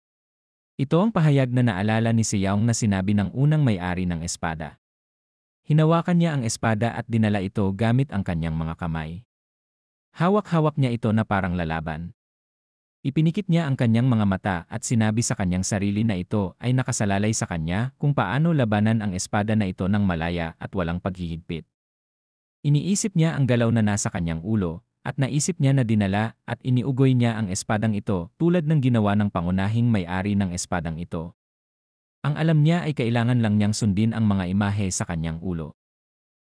Ito ang pahayag na naalala ni Seong na sinabi ng unang may-ari ng espada. Hinawakan niya ang espada at dinala ito gamit ang kanyang mga kamay. Hawak-hawak niya ito na parang lalaban. Ipinikit niya ang kanyang mga mata at sinabi sa kanyang sarili na ito ay nakasalalay sa kanya kung paano labanan ang espada na ito ng malaya at walang paghihigpit. Iniisip niya ang galaw na nasa kanyang ulo, at naisip niya na dinala at iniugoy niya ang espadang ito tulad ng ginawa ng pangunahing may-ari ng espadang ito. Ang alam niya ay kailangan lang niyang sundin ang mga imahe sa kanyang ulo.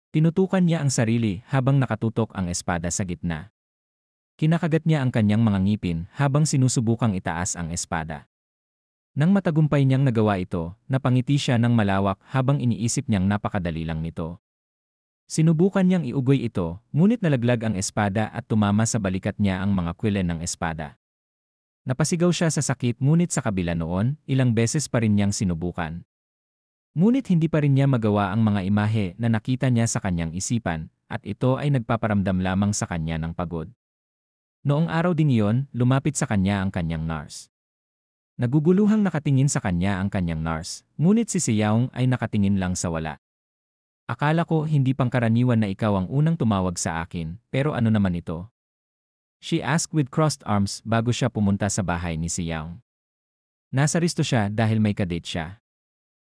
Tinutukan niya ang sarili habang nakatutok ang espada sa gitna. Kinakagat niya ang kanyang mga ngipin habang sinusubukang itaas ang espada. Nang matagumpay niyang nagawa ito, napangiti siya ng malawak habang iniisip niyang napakadali lang nito. Sinubukan niyang iugoy ito, ngunit nalaglag ang espada at tumama sa balikat niya ang mga kwilen ng espada. Napasigaw siya sa sakit ngunit sa kabila noon, ilang beses pa rin niyang sinubukan. Ngunit hindi pa rin niya magawa ang mga imahe na nakita niya sa kanyang isipan, at ito ay nagpaparamdam lamang sa kanya ng pagod. Noong araw ding iyon, lumapit sa kanya ang kanyang nurse. Naguguluhang nakatingin sa kanya ang kanyang nurse, ngunit si Seong ay nakatingin lang sa wala. Akala ko hindi pangkaraniwan na ikaw ang unang tumawag sa akin, pero ano naman ito? She asked with crossed arms bago siya pumunta sa bahay ni Seong. Nasa risto siya dahil may kadate siya.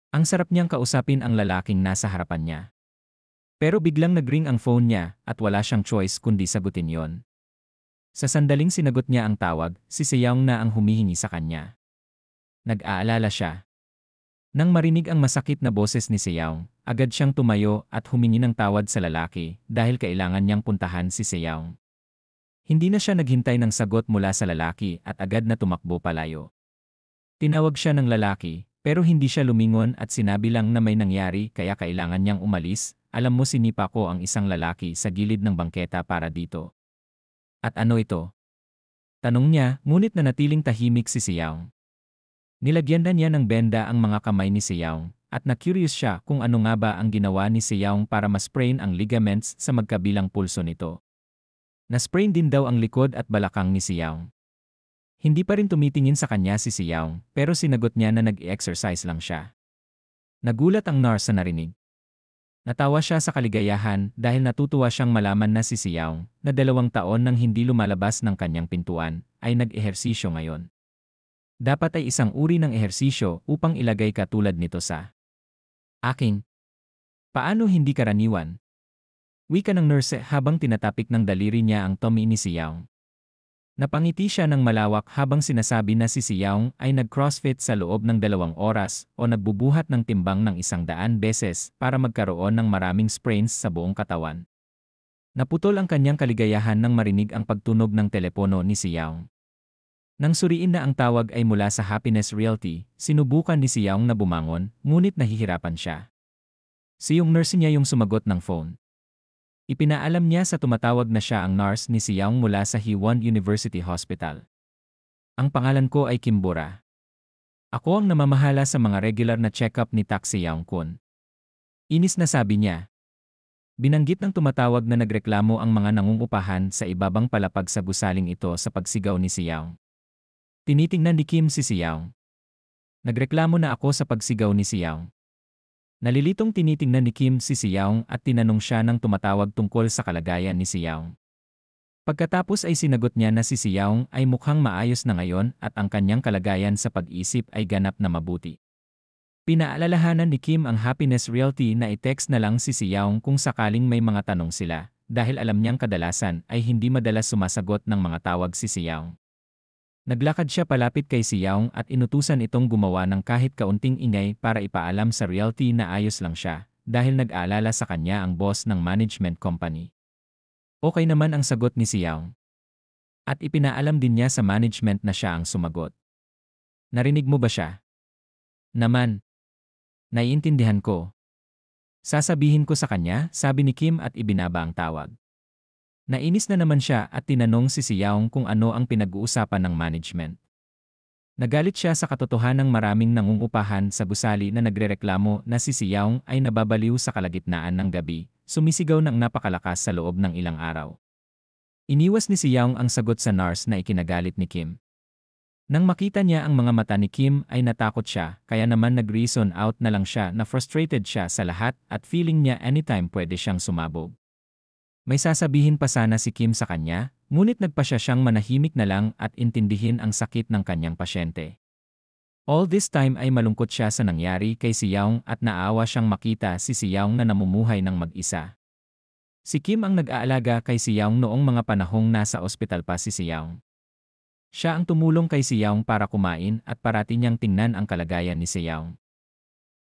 Ang sarap niyang kausapin ang lalaking nasa harapan niya. Pero biglang nagring ang phone niya at wala siyang choice kundi sagutin yon. Sa sandaling sinagot niya ang tawag, si Seong na ang humihingi sa kanya. Nag-aalala siya. Nang marinig ang masakit na boses ni Seong, agad siyang tumayo at humingi ng tawad sa lalaki dahil kailangan niyang puntahan si Seong. Hindi na siya naghintay ng sagot mula sa lalaki at agad na tumakbo palayo. Tinawag siya ng lalaki, pero hindi siya lumingon at sinabi lang na may nangyari kaya kailangan niyang umalis. Alam mo, sinipa ko ang isang lalaki sa gilid ng bangketa para dito. At ano ito? Tanong niya, ngunit nanatiling tahimik si Seong. Nilagyan na niya ng benda ang mga kamay ni Seong, at na-curious siya kung ano nga ba ang ginawa ni Seong para ma-sprain ang ligaments sa magkabilang pulso nito. Na-sprain din daw ang likod at balakang ni Seong. Hindi pa rin tumitingin sa kanya si Seong, pero sinagot niya na nag-exercise lang siya. Nagulat ang nurse sa narinig. Natawa siya sa kaligayahan dahil natutuwa siyang malaman na si Seong, na 2 taon nang hindi lumalabas ng kanyang pintuan, ay nag-ehersisyo ngayon. Dapat ay isang uri ng ehersisyo upang ilagay ka tulad nito sa aking. Paano hindi karaniwan? Wika ng nurse habang tinatapik ng daliri niya ang tummy ni Seong. Napangiti siya ng malawak habang sinasabi na si Seong ay nag-crossfit sa loob ng 2 oras o nagbubuhat ng timbang ng 100 beses para magkaroon ng maraming sprains sa buong katawan. Naputol ang kanyang kaligayahan nang marinig ang pagtunog ng telepono ni Seong. Nang suriin na ang tawag ay mula sa Happiness Realty, sinubukan ni Seong na bumangon, ngunit nahihirapan siya. Siyong nurse niya yung sumagot ng phone. Ipinaalam niya sa tumatawag na siya ang nurse ni Seong mula sa Hwon University Hospital. Ang pangalan ko ay Kimbura. Ako ang namamahala sa mga regular na check-up ni Tak Seong-kun. Inis na sabi niya. Binanggit ng tumatawag na nagreklamo ang mga nangungupahan sa ibabang palapag sa gusaling ito sa pagsigaw ni Seong. Tinitingnan ni Kim si Seong. Nagreklamo na ako sa pagsigaw ni Seong. Nalilitong tinitingnan ni Kim si Seong at tinanong siya ng tumatawag tungkol sa kalagayan ni Seong. Pagkatapos ay sinagot niya na si Seong ay mukhang maayos na ngayon at ang kanyang kalagayan sa pag-isip ay ganap na mabuti. Pinaalalahanan ni Kim ang Happiness Realty na i-text na lang si Seong kung sakaling may mga tanong sila, dahil alam niyang kadalasan ay hindi madalas sumasagot ng mga tawag si Seong. Naglakad siya palapit kay Seong at inutusan itong gumawa ng kahit kaunting ingay para ipaalam sa realty na ayos lang siya, dahil nag-aalala sa kanya ang boss ng management company. Okay naman ang sagot ni Seong. At ipinaalam din niya sa management na siya ang sumagot. Narinig mo ba siya? Naman. Naiintindihan ko. Sasabihin ko sa kanya, sabi ni Kim at ibinaba ang tawag. Nainis na naman siya at tinanong si Seong kung ano ang pinag-uusapan ng management. Nagalit siya sa katotohanang maraming nangungupahan sa gusali na nagrereklamo na si Seong ay nababaliw sa kalagitnaan ng gabi, sumisigaw ng napakalakas sa loob ng ilang araw. Iniwas ni Seong ang sagot sa nurse na ikinagalit ni Kim. Nang makita niya ang mga mata ni Kim ay natakot siya, kaya naman nag-reason out na lang siya na frustrated siya sa lahat at feeling niya anytime pwede siyang sumabog. May sasabihin pa sana si Kim sa kanya, ngunit nagpa siyang manahimik na lang at intindihin ang sakit ng kanyang pasyente. All this time ay malungkot siya sa nangyari kay si Yaong at naawa siyang makita si Yaong na namumuhay ng mag-isa. Si Kim ang nag-aalaga kay si Yaong noong mga panahong nasa ospital pa si Yaong. Siya ang tumulong kay si Yaong para kumain at parati niyang tingnan ang kalagayan ni si Yaong.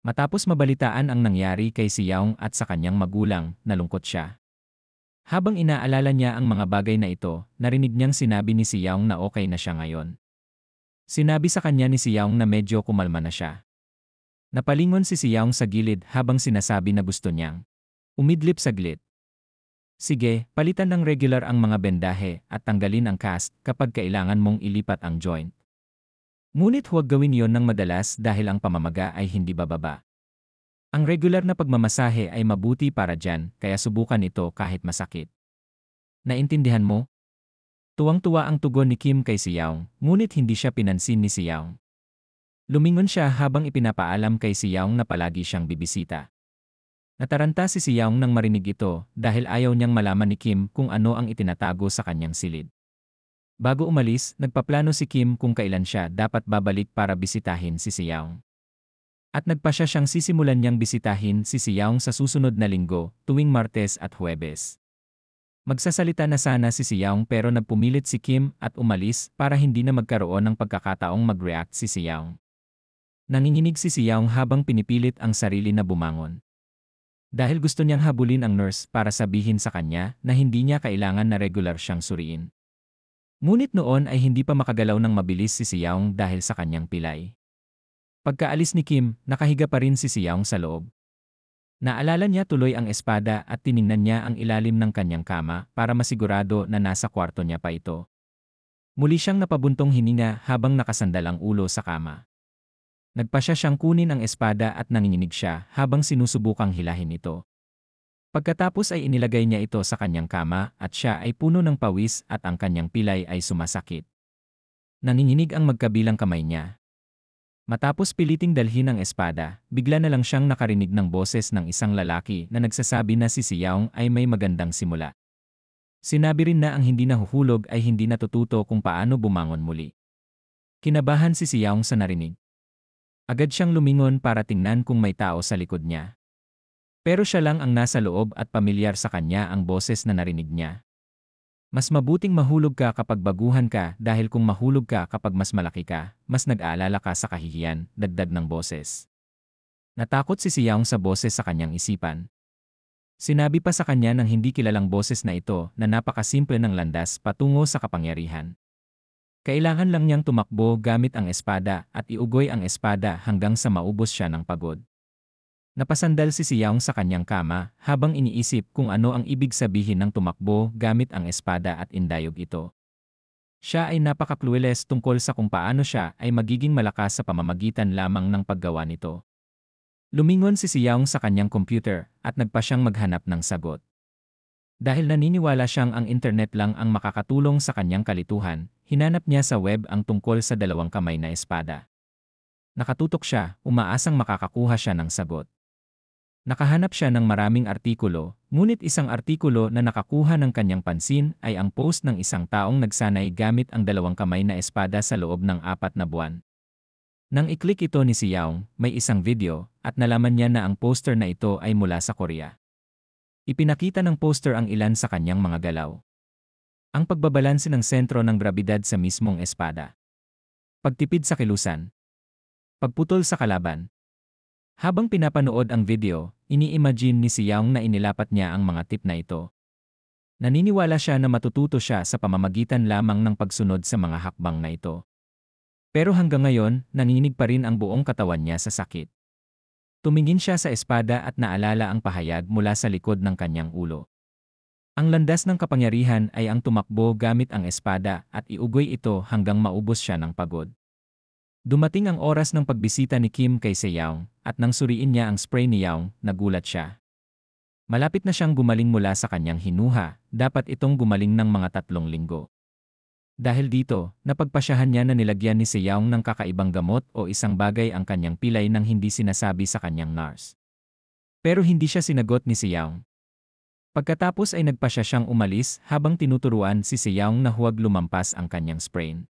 Matapos mabalitaan ang nangyari kay si Yaong at sa kanyang magulang, nalungkot siya. Habang inaalala niya ang mga bagay na ito, narinig niyang sinabi ni si Yaong na okay na siya ngayon. Sinabi sa kanya ni si Yaong na medyo kumalma na siya. Napalingon si Yaong sa gilid habang sinasabi na gusto niyang umidlip saglit. Sige, palitan ng regular ang mga bendahe at tanggalin ang cast kapag kailangan mong ilipat ang joint. Ngunit huwag gawin yon ng madalas dahil ang pamamaga ay hindi bababa. Ang regular na pagmamasahe ay mabuti para dyan, kaya subukan ito kahit masakit. Naintindihan mo? Tuwang-tuwa ang tugon ni Kim kay si Yaong, ngunit hindi siya pinansin ni si Yaong. Lumingon siya habang ipinapaalam kay si Yaong na palagi siyang bibisita. Nataranta si Yaong nang marinig ito dahil ayaw niyang malaman ni Kim kung ano ang itinatago sa kanyang silid. Bago umalis, nagpaplano si Kim kung kailan siya dapat babalik para bisitahin si Yaong. At nagpasya siyang sisimulan niyang bisitahin si Yaong sa susunod na linggo, tuwing Martes at Huwebes. Magsasalita na sana si Yaong pero nagpumilit si Kim at umalis para hindi na magkaroon ng pagkakataong mag-react si Yaong. Nanginginig si Yaong habang pinipilit ang sarili na bumangon. Dahil gusto niyang habulin ang nurse para sabihin sa kanya na hindi niya kailangan na regular siyang suriin. Ngunit noon ay hindi pa makagalaw ng mabilis si Yaong dahil sa kanyang pilay. Pagkaalis ni Kim, nakahiga pa rin si Yaong sa loob. Naalala niya tuloy ang espada at tiningnan niya ang ilalim ng kanyang kama para masigurado na nasa kwarto niya pa ito. Muli siyang napabuntong hininga habang nakasandal ang ulo sa kama. Nagpasya siyang kunin ang espada at nanginginig siya habang sinusubukang hilahin ito. Pagkatapos ay inilagay niya ito sa kanyang kama at siya ay puno ng pawis at ang kanyang pilay ay sumasakit. Nanginginig ang magkabilang kamay niya. Matapos piliting dalhin ang espada, bigla na lang siyang nakarinig ng boses ng isang lalaki na nagsasabi na si Yaong ay may magandang simula. Sinabi rin na ang hindi nahuhulog ay hindi natututo kung paano bumangon muli. Kinabahan si Yaong sa narinig. Agad siyang lumingon para tingnan kung may tao sa likod niya. Pero siya lang ang nasa loob at pamilyar sa kanya ang boses na narinig niya. Mas mabuting mahulog ka kapag baguhan ka dahil kung mahulog ka kapag mas malaki ka, mas nag-aalala ka sa kahihiyan, dagdag ng boses. Natakot si Yaong sa boses sa kanyang isipan. Sinabi pa sa kanya ng hindi kilalang boses na ito na napakasimple ng landas patungo sa kapangyarihan. Kailangan lang niyang tumakbo gamit ang espada at iugoy ang espada hanggang sa maubos siya ng pagod. Napasandal si Yaong sa kanyang kama habang iniisip kung ano ang ibig sabihin ng tumakbo gamit ang espada at indayog ito. Siya ay napaka-clueless tungkol sa kung paano siya ay magiging malakas sa pamamagitan lamang ng paggawa nito. Lumingon si Yaong sa kanyang computer at nagpa siyang maghanap ng sagot. Dahil naniniwala siyang ang internet lang ang makakatulong sa kanyang kalituhan, hinanap niya sa web ang tungkol sa dalawang kamay na espada. Nakatutok siya, umaasang makakakuha siya ng sagot. Nakahanap siya ng maraming artikulo, ngunit isang artikulo na nakakuha ng kanyang pansin ay ang post ng isang taong nagsanay gamit ang dalawang kamay na espada sa loob ng 4 na buwan. Nang i-click ito ni Yaong, may isang video, at nalaman niya na ang poster na ito ay mula sa Korea. Ipinakita ng poster ang ilan sa kanyang mga galaw. Ang pagbabalanse ng sentro ng grabidad sa mismong espada. Pagtipid sa kilusan. Pagputol sa kalaban. Habang pinapanood ang video, ini-imagine ni Yaong na inilapat niya ang mga tip na ito. Naniniwala siya na matututo siya sa pamamagitan lamang ng pagsunod sa mga hakbang na ito. Pero hanggang ngayon, nanginginig pa rin ang buong katawan niya sa sakit. Tumingin siya sa espada at naalala ang pahayag mula sa likod ng kanyang ulo. Ang landas ng kapangyarihan ay ang tumakbo gamit ang espada at iugoy ito hanggang maubos siya ng pagod. Dumating ang oras ng pagbisita ni Kim kay Yaong at nang suriin niya ang spray ni Yaong, nagulat siya. Malapit na siyang gumaling mula sa kanyang hinuha, dapat itong gumaling ng mga 3 linggo. Dahil dito, napagpasyahan niya na nilagyan ni Seyaong ng kakaibang gamot o isang bagay ang kanyang pilay nang hindi sinasabi sa kanyang nurse. Pero hindi siya sinagot ni Seyaong. Pagkatapos ay nagpasya siyang umalis habang tinuturuan si Seyaong na huwag lumampas ang kanyang sprain.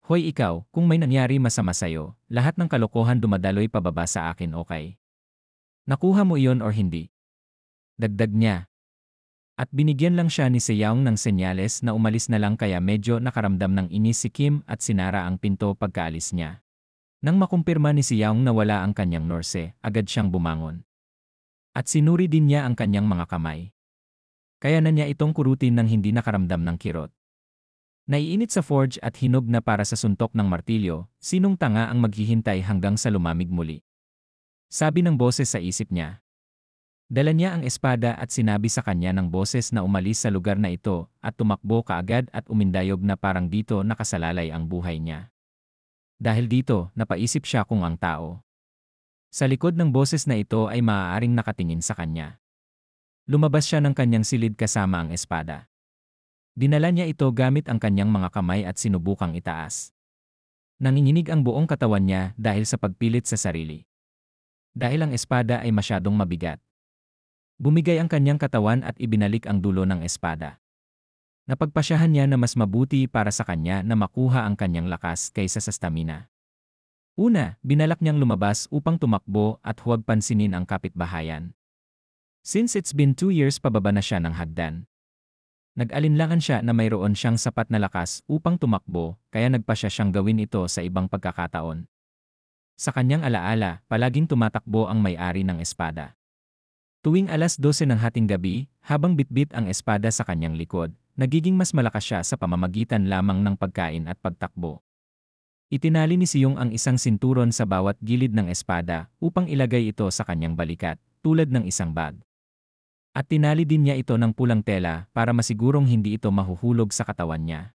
Hoy ikaw, kung may nangyari masama sa'yo, lahat ng kalokohan dumadaloy pababa sa akin, okay? Nakuha mo iyon or hindi? Dagdag niya. At binigyan lang siya ni Seyaong ng senyales na umalis na lang kaya medyo nakaramdam ng inis si Kim at sinara ang pinto pagkaalis niya. Nang makumpirma ni Seyaong na wala ang kanyang nurse, agad siyang bumangon. At sinuri din niya ang kanyang mga kamay. Kaya na niya itong kurutin nang hindi nakaramdam ng kirot. Naiinit sa forge at hinog na para sa suntok ng martilyo, sinong tanga ang maghihintay hanggang sa lumamig muli? Sabi ng boses sa isip niya. Dala niya ang espada at sinabi sa kanya ng boses na umalis sa lugar na ito at tumakbo kaagad at umindayog na parang dito nakasalalay ang buhay niya. Dahil dito, napaisip siya kung ang tao sa likod ng boses na ito ay maaaring nakatingin sa kanya. Lumabas siya ng kanyang silid kasama ang espada. Dinala niya ito gamit ang kanyang mga kamay at sinubukang itaas. Nanginginig ang buong katawan niya dahil sa pagpilit sa sarili. Dahil ang espada ay masyadong mabigat. Bumigay ang kanyang katawan at ibinalik ang dulo ng espada. Napagpasyahan niya na mas mabuti para sa kanya na makuha ang kanyang lakas kaysa sa stamina. Una, binalak niyang lumabas upang tumakbo at huwag pansinin ang kapitbahayan. Since it's been 2 years pababa na siya ng hagdan. Nag-alinlangan siya na mayroon siyang sapat na lakas upang tumakbo kaya nagpasya siyang gawin ito sa ibang pagkakataon. Sa kanyang alaala, palaging tumatakbo ang may-ari ng espada. Tuwing alas 12 ng hating gabi, habang bitbit ang espada sa kanyang likod, nagiging mas malakas siya sa pamamagitan lamang ng pagkain at pagtakbo. Itinali ni Seyaong ang isang sinturon sa bawat gilid ng espada upang ilagay ito sa kanyang balikat, tulad ng isang bag. At tinali din niya ito ng pulang tela para masigurong hindi ito mahuhulog sa katawan niya.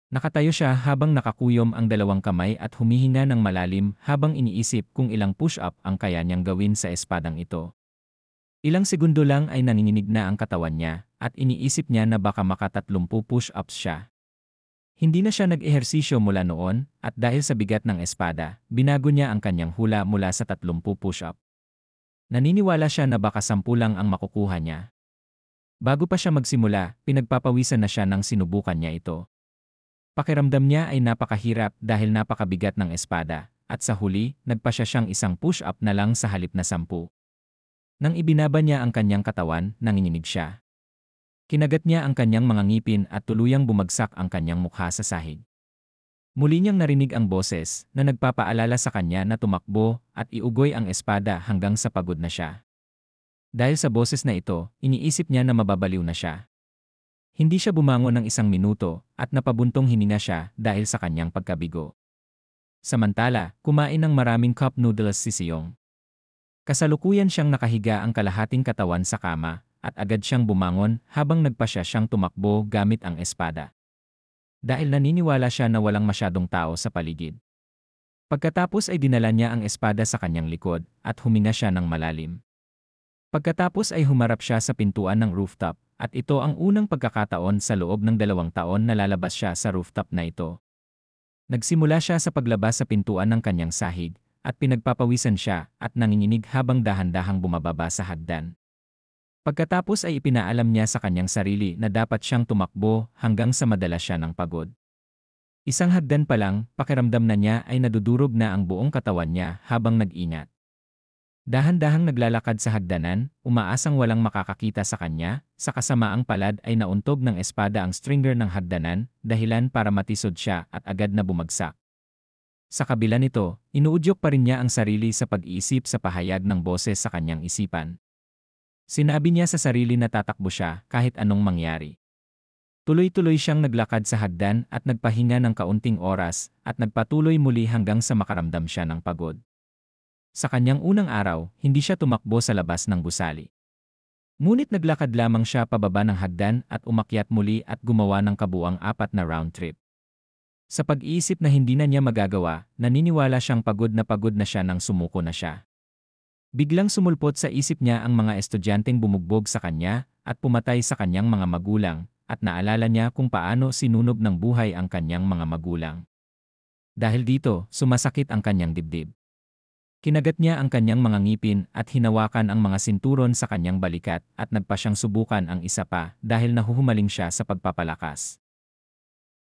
Nakatayo siya habang nakakuyom ang dalawang kamay at humihinga ng malalim habang iniisip kung ilang push-up ang kaya niyang gawin sa espadang ito. Ilang segundo lang ay nanginginig na ang katawan niya at iniisip niya na baka maka-30 push-ups siya. Hindi na siya nag-ehersisyo mula noon at dahil sa bigat ng espada, binago niya ang kanyang hula mula sa 30 push-up. Naniniwala siya na baka 10 lang ang makukuha niya. Bago pa siya magsimula, pinagpapawisan na siya nang sinubukan niya ito. Pakiramdam niya ay napakahirap dahil napakabigat ng espada, at sa huli, nagpasya siyang isang push-up na lang sa halip na 10. Nang ibinaba niya ang kanyang katawan, nanginginig siya. Kinagat niya ang kanyang mga ngipin at tuluyang bumagsak ang kanyang mukha sa sahig. Muli niyang narinig ang boses na nagpapaalala sa kanya na tumakbo at iugoy ang espada hanggang sa pagod na siya. Dahil sa boses na ito, iniisip niya na mababaliw na siya. Hindi siya bumangon ng 1 minuto at napabuntong hininga siya dahil sa kanyang pagkabigo. Samantala, kumain ng maraming cup noodles si Seyaong. Kasalukuyan siyang nakahiga ang kalahating katawan sa kama at agad siyang bumangon habang nagpasya siyang tumakbo gamit ang espada. Dahil naniniwala siya na walang masyadong tao sa paligid. Pagkatapos ay dinala niya ang espada sa kanyang likod at huminga siya ng malalim. Pagkatapos ay humarap siya sa pintuan ng rooftop at ito ang unang pagkakataon sa loob ng 2 taon na lalabas siya sa rooftop na ito. Nagsimula siya sa paglabas sa pintuan ng kanyang sahig at pinagpapawisan siya at nanginginig habang dahan-dahang bumababa sa hagdan. Pagkatapos ay ipinaalam niya sa kanyang sarili na dapat siyang tumakbo hanggang sa madala siya ng pagod. Isang hagdan pa lang, pakiramdam na niya ay nadudurog na ang buong katawan niya habang nag-ingat. Dahan-dahang naglalakad sa hagdanan, umaasang walang makakakita sa kanya, sa kasamaang palad ay nauntog ng espada ang stringer ng hagdanan, dahilan para matisod siya at agad na bumagsak. Sa kabila nito, inuudyok pa rin niya ang sarili sa pag-iisip sa pahayag ng boses sa kanyang isipan. Sinabi niya sa sarili na tatakbo siya kahit anong mangyari. Tuloy-tuloy siyang naglakad sa hagdan at nagpahinga ng kaunting oras at nagpatuloy muli hanggang sa makaramdam siya ng pagod. Sa kanyang unang araw, hindi siya tumakbo sa labas ng gusali. Ngunit naglakad lamang siya pababa ng hagdan at umakyat muli at gumawa ng kabuuang 4 na round trip. Sa pag-iisip na hindi na niya magagawa, naniniwala siyang pagod na siya nang sumuko na siya. Biglang sumulpot sa isip niya ang mga estudyanteng bumugbog sa kanya at pumatay sa kanyang mga magulang at naalala niya kung paano sinunog ng buhay ang kanyang mga magulang. Dahil dito, sumasakit ang kanyang dibdib. Kinagat niya ang kanyang mga ngipin at hinawakan ang mga sinturon sa kanyang balikat at nagpa siyang subukan ang isa pa dahil nahuhumaling siya sa pagpapalakas.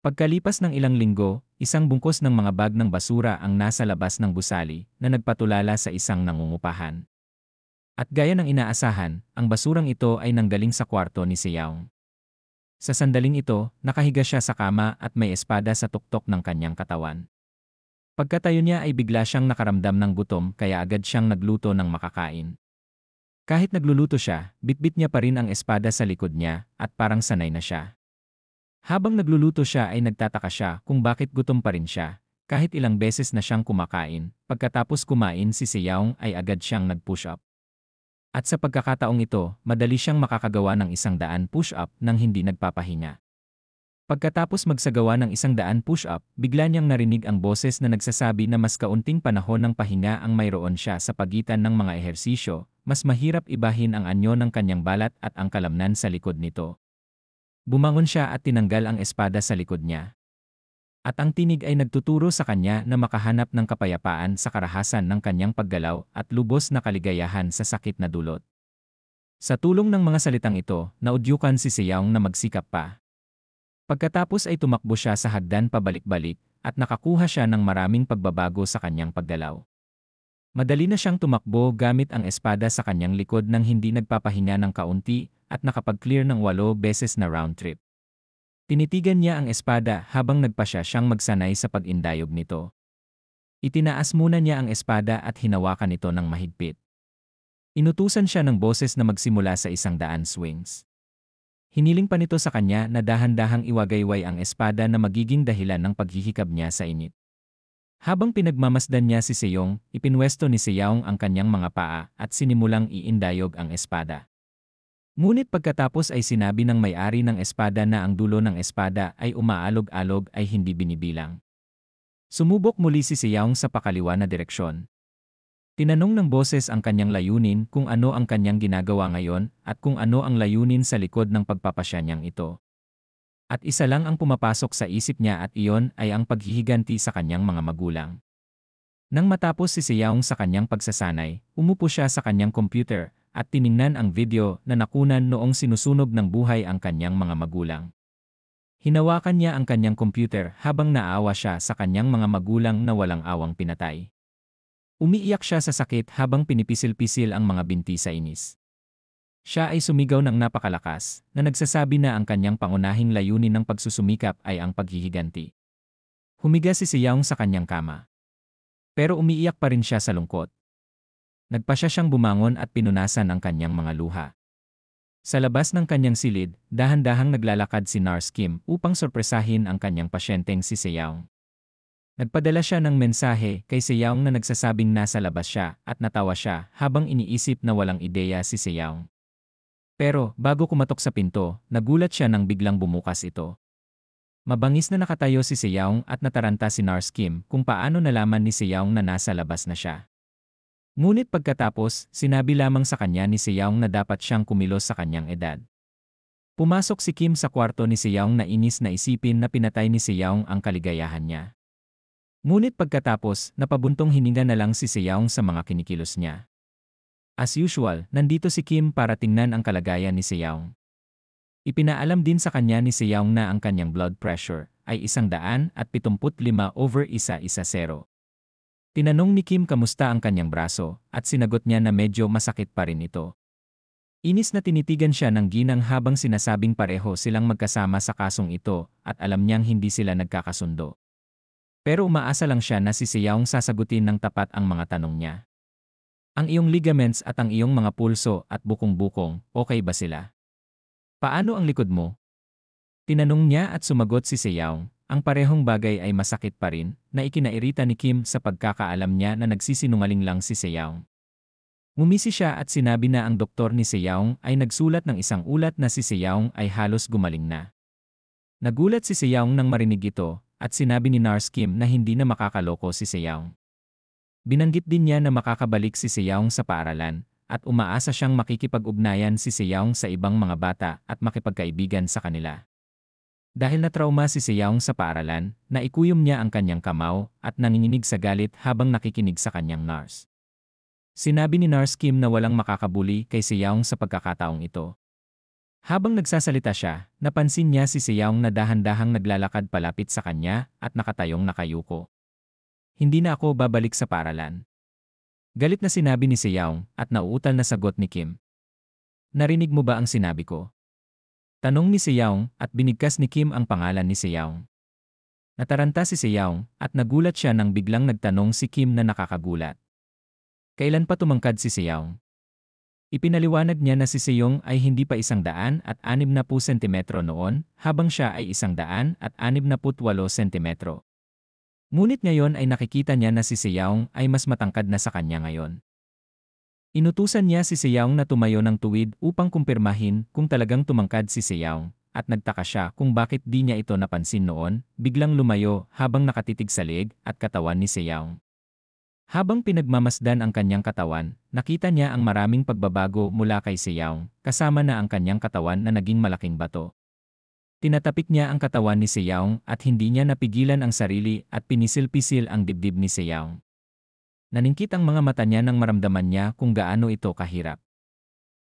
Pagkalipas ng ilang linggo, isang bungkos ng mga bag ng basura ang nasa labas ng gusali na nagpatulala sa isang nangungupahan. At gaya ng inaasahan, ang basurang ito ay nanggaling sa kwarto ni Seyaong. Sa sandaling ito, nakahiga siya sa kama at may espada sa tuktok ng kanyang katawan. Pagkatayo niya ay bigla siyang nakaramdam ng gutom kaya agad siyang nagluto ng makakain. Kahit nagluluto siya, bitbit niya pa rin ang espada sa likod niya at parang sanay na siya. Habang nagluluto siya ay nagtataka siya kung bakit gutom pa rin siya. Kahit ilang beses na siyang kumakain, pagkatapos kumain si Seyaong ay agad siyang nag-push up. At sa pagkakataong ito, madali siyang makakagawa ng 100 push-up nang hindi nagpapahinga. Pagkatapos magsagawa ng 100 push-up, bigla niyang narinig ang boses na nagsasabi na mas kaunting panahon ng pahinga ang mayroon siya sa pagitan ng mga ehersisyo, mas mahirap ibahin ang anyo ng kanyang balat at ang kalamnan sa likod nito. Bumangon siya at tinanggal ang espada sa likod niya. At ang tinig ay nagtuturo sa kanya na makahanap ng kapayapaan sa karahasan ng kanyang paggalaw at lubos na kaligayahan sa sakit na dulot. Sa tulong ng mga salitang ito, naudyukan si Seyaong na magsikap pa. Pagkatapos ay tumakbo siya sa hagdan pabalik-balik at nakakuha siya ng maraming pagbabago sa kanyang paggalaw. Madali na siyang tumakbo gamit ang espada sa kanyang likod nang hindi nagpapahinga ng kaunti at nakapag-clear ng 8 beses na round trip. Tinitigan niya ang espada habang nagpasya siyang magsanay sa pag-indayog nito. Itinaas muna niya ang espada at hinawakan ito ng mahigpit. Inutusan siya ng boses na magsimula sa 100 swings. Hiniling pa nito sa kanya na dahan-dahang iwagayway ang espada na magiging dahilan ng paghihikab niya sa init. Habang pinagmamasdan niya si Seyaong, ipinwesto ni Seyaong ang kanyang mga paa at sinimulang iindayog ang espada. Ngunit pagkatapos ay sinabi ng may-ari ng espada na ang dulo ng espada ay umaalog-alog ay hindi binibilang. Sumubok muli si Seyaong sa pakaliwa na direksyon. Tinanong ng boses ang kanyang layunin kung ano ang kanyang ginagawa ngayon at kung ano ang layunin sa likod ng pagpapasya niyang ito. At isa lang ang pumapasok sa isip niya at iyon ay ang paghihiganti sa kanyang mga magulang. Nang matapos si Seyaong sa kanyang pagsasanay, umupo siya sa kanyang computer at tiningnan ang video na nakunan noong sinusunog ng buhay ang kanyang mga magulang. Hinawakan niya ang kanyang computer habang naawa siya sa kanyang mga magulang na walang awang pinatay. Umiiyak siya sa sakit habang pinipisil-pisil ang mga binti sa inis. Siya ay sumigaw ng napakalakas na nagsasabi na ang kanyang pangunahing layunin ng pagsusumikap ay ang paghihiganti. Humiga si Seyaong sa kanyang kama. Pero umiiyak pa rin siya sa lungkot. Nagpasya siyang bumangon at pinunasan ang kanyang mga luha. Sa labas ng kanyang silid, dahan-dahang naglalakad si Nurse Kim upang sorpresahin ang kanyang pasyenteng si Seyaong. Nagpadala siya ng mensahe kay Seyaong na nagsasabing nasa labas siya at natawa siya habang iniisip na walang ideya si Seyaong. Pero bago kumatok sa pinto, nagulat siya nang biglang bumukas ito. Mabangis na nakatayo si Seyaong at nataranta si Nurse Kim kung paano nalaman ni Seyaong na nasa labas na siya. Ngunit pagkatapos, sinabi lamang sa kanya ni Seyaong na dapat siyang kumilos sa kanyang edad. Pumasok si Kim sa kwarto ni Seyaong na inis na isipin na pinatay ni Seyaong ang kaligayahan niya. Ngunit pagkatapos, napabuntong hininga na lang si Seyaong sa mga kinikilos niya. As usual, nandito si Kim para tingnan ang kalagayan ni Seyaong. Ipinaalam din sa kanya ni Seyaong na ang kanyang blood pressure ay 175/110. Tinanong ni Kim kamusta ang kanyang braso at sinagot niya na medyo masakit pa rin ito. Inis na tinitigan siya ng ginang habang sinasabing pareho silang magkasama sa kasong ito at alam niyang hindi sila nagkakasundo. Pero umaasa lang siya na si Seyaong sasagutin ng tapat ang mga tanong niya. Ang iyong ligaments at ang iyong mga pulso at bukong-bukong, okay ba sila? Paano ang likod mo? Tinanong niya at sumagot si Seyaong, ang parehong bagay ay masakit pa rin, na ikinairita ni Kim sa pagkakaalam niya na nagsisinungaling lang si Seyaong. Ngumisi siya at sinabi na ang doktor ni Seyaong ay nagsulat ng isang ulat na si Seyaong ay halos gumaling na. Nagulat si Seyaong nang marinig ito, at sinabi ni Nurse Kim na hindi na makakaloko si Seyaong. Binanggit din niya na makakabalik si Seyaong sa paaralan, at umaasa siyang makikipag-ugnayan si Seyaong sa ibang mga bata at makipagkaibigan sa kanila. Dahil na-trauma si Seyaong sa paaralan, naikuyom niya ang kanyang kamao at nanginginig sa galit habang nakikinig sa kanyang nurse. Sinabi ni Nurse Kim na walang makakabuli kay Seyaong sa pagkakataong ito. Habang nagsasalita siya, napansin niya si Seyaong na dahan-dahang naglalakad palapit sa kanya at nakatayong nakayuko. Hindi na ako babalik sa paaralan. Galit na sinabi ni Seyaong at nauutal na sagot ni Kim. Narinig mo ba ang sinabi ko? Tanong ni Seyaong at binigkas ni Kim ang pangalan ni Seyaong. Nataranta si Seyaong at nagulat siya nang biglang nagtanong si Kim na nakakagulat. Kailan pa tumangkad si Seyaong? Ipinaliwanag niya na si Seyaong ay hindi pa 160 sentimetro noon habang siya ay 168 sentimetro. Ngunit ngayon ay nakikita niya na si Seyaong ay mas matangkad na sa kanya ngayon. Inutusan niya si Seyaong na tumayo ng tuwid upang kumpirmahin kung talagang tumangkad si Seyaong, at nagtaka siya kung bakit di niya ito napansin noon, biglang lumayo habang nakatitig sa leeg at katawan ni Seyaong. Habang pinagmamasdan ang kanyang katawan, nakita niya ang maraming pagbabago mula kay Seyaong, kasama na ang kanyang katawan na naging malaking bato. Tinatapik niya ang katawan ni Seyaong at hindi niya napigilan ang sarili at pinisil-pisil ang dibdib ni Seyaong. Naningkit ang mga mata niya nang maramdaman niya kung gaano ito kahirap.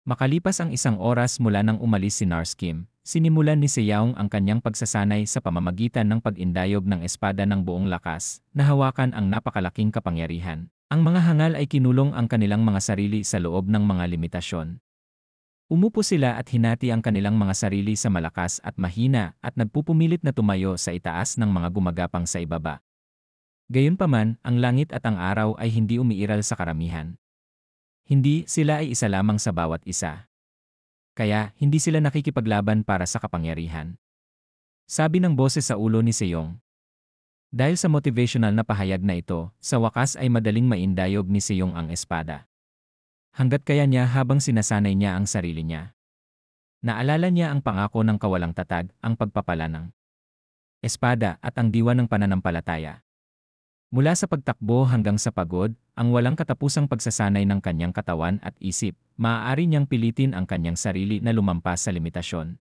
Makalipas ang 1 oras mula nang umalis si Nurse Kim, sinimulan ni Seyaong ang kanyang pagsasanay sa pamamagitan ng pag-indayog ng espada ng buong lakas, na hawakan ang napakalaking kapangyarihan. Ang mga hangal ay kinulong ang kanilang mga sarili sa loob ng mga limitasyon. Umupo sila at hinati ang kanilang mga sarili sa malakas at mahina at nagpupumilit na tumayo sa itaas ng mga gumagapang sa ibaba. Gayunpaman, ang langit at ang araw ay hindi umiiral sa karamihan. Hindi, sila ay isa lamang sa bawat isa. Kaya, hindi sila nakikipaglaban para sa kapangyarihan. Sabi ng boses sa ulo ni Seyaong. Dahil sa motivational na pahayag na ito, sa wakas ay madaling maindayog ni Seyaong ang espada. Hanggat kaya niya habang sinasanay niya ang sarili niya. Naalala niya ang pangako ng kawalang tatag, ang pagpapala ng espada at ang diwa ng pananampalataya. Mula sa pagtakbo hanggang sa pagod, ang walang katapusang pagsasanay ng kanyang katawan at isip, maaari niyang pilitin ang kanyang sarili na lumampas sa limitasyon.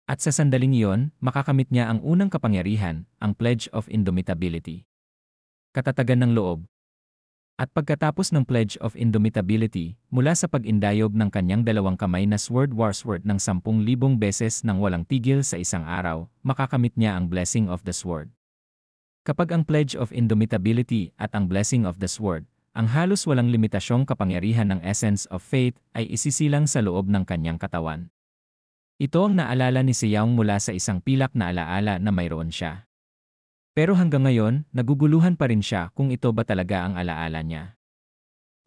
At sa sandaling iyon, makakamit niya ang unang kapangyarihan, ang Pledge of Indomitability. Katatagan ng loob. At pagkatapos ng Pledge of Indomitability, mula sa pag-indayog ng kanyang dalawang kamay na sword worth ng 10,000 beses nang walang tigil sa isang araw, makakamit niya ang Blessing of the Sword. Kapag ang Pledge of Indomitability at ang Blessing of the Sword, ang halos walang limitasyong kapangyarihan ng Essence of Faith ay isisilang sa loob ng kanyang katawan. Ito ang naalala ni Seyaong mula sa isang pilak na alaala na mayroon siya. Pero hanggang ngayon, naguguluhan pa rin siya kung ito ba talaga ang alaala niya.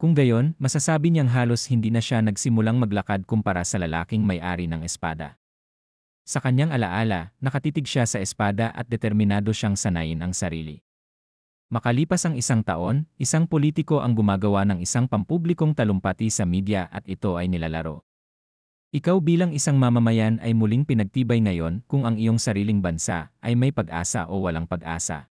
Kung gayon, masasabi niyang halos hindi na siya nagsimulang maglakad kumpara sa lalaking may-ari ng espada. Sa kanyang alaala, nakatitig siya sa espada at determinado siyang sanayin ang sarili. Makalipas ang 1 taon, isang politiko ang gumagawa ng isang pampublikong talumpati sa media at ito ay nilalaro. Ikaw bilang isang mamamayan ay muling pinagtibay ngayon kung ang iyong sariling bansa ay may pag-asa o walang pag-asa.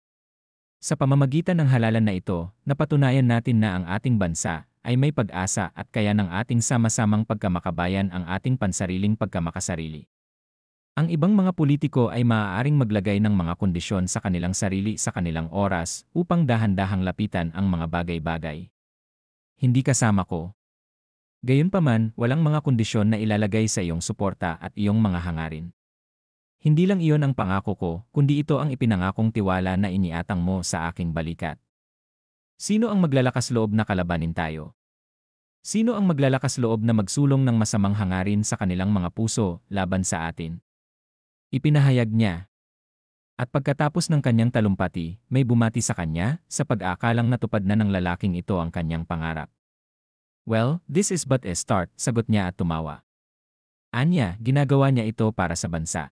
Sa pamamagitan ng halalan na ito, napatunayan natin na ang ating bansa ay may pag-asa at kaya ng ating sama-samang pagkamakabayan ang ating pansariling pagkamakasarili. Ang ibang mga politiko ay maaaring maglagay ng mga kondisyon sa kanilang sarili sa kanilang oras upang dahan-dahang lapitan ang mga bagay-bagay. Hindi kasama ko. Gayunpaman, walang mga kondisyon na ilalagay sa iyong suporta at iyong mga hangarin. Hindi lang iyon ang pangako ko, kundi ito ang ipinangakong tiwala na iniatang mo sa aking balikat. Sino ang maglalakas loob na kalabanin tayo? Sino ang maglalakas loob na magsulong ng masamang hangarin sa kanilang mga puso laban sa atin? Ipinahayag niya. At pagkatapos ng kanyang talumpati, may bumati sa kanya, sa pag-aakalang natupad na ng lalaking ito ang kanyang pangarap. Well, this is but a start, sagot niya at tumawa. Anya, ginagawa niya ito para sa bansa.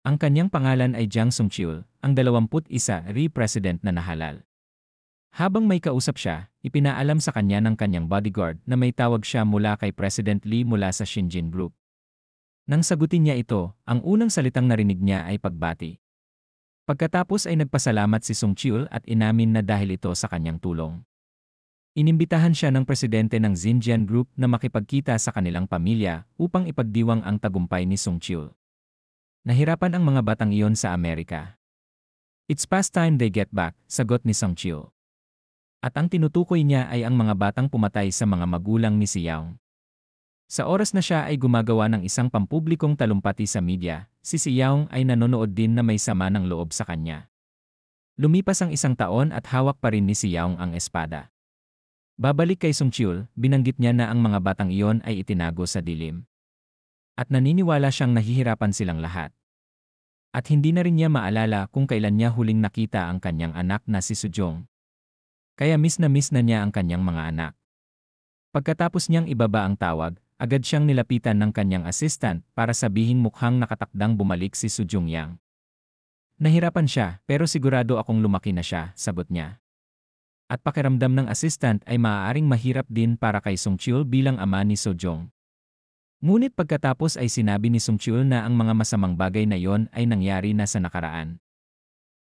Ang kanyang pangalan ay Jang Sung-cheol, ang 21 re-president na nahalal. Habang may kausap siya, ipinaalam sa kanya ng kanyang bodyguard na may tawag siya mula kay President Lee mula sa Shinjin Group. Nang sagutin niya ito, ang unang salitang narinig niya ay pagbati. Pagkatapos ay nagpasalamat si Sung-cheol at inamin na dahil ito sa kanyang tulong. Inimbitahan siya ng presidente ng Xinjiang Group na makipagkita sa kanilang pamilya upang ipagdiwang ang tagumpay ni Sung-cheol. Nahirapan ang mga batang iyon sa Amerika. It's past time they get back, sagot ni Song Chil. At ang tinutukoy niya ay ang mga batang pumatay sa mga magulang ni si Yaong. Sa oras na siya ay gumagawa ng isang pampublikong talumpati sa media, si Yaong ay nanonood din na may sama ng loob sa kanya. Lumipas ang 1 taon at hawak pa rin ni si Yaong ang espada. Babalik kay Song Chil, binanggit niya na ang mga batang iyon ay itinago sa dilim. At naniniwala siyang nahihirapan silang lahat. At hindi na rin niya maalala kung kailan niya huling nakita ang kanyang anak na si Sujong. Kaya miss na niya ang kanyang mga anak. Pagkatapos niyang ibaba ang tawag, agad siyang nilapitan ng kanyang assistant para sabihing mukhang nakatakdang bumalik si Sujong Yang. Nahirapan siya pero sigurado akong lumaki na siya, sagot niya. At pakiramdam ng assistant ay maaaring mahirap din para kay Song Chil bilang ama ni Sojong. Ngunit pagkatapos ay sinabi ni Song Chil na ang mga masamang bagay na yon ay nangyari na sa nakaraan.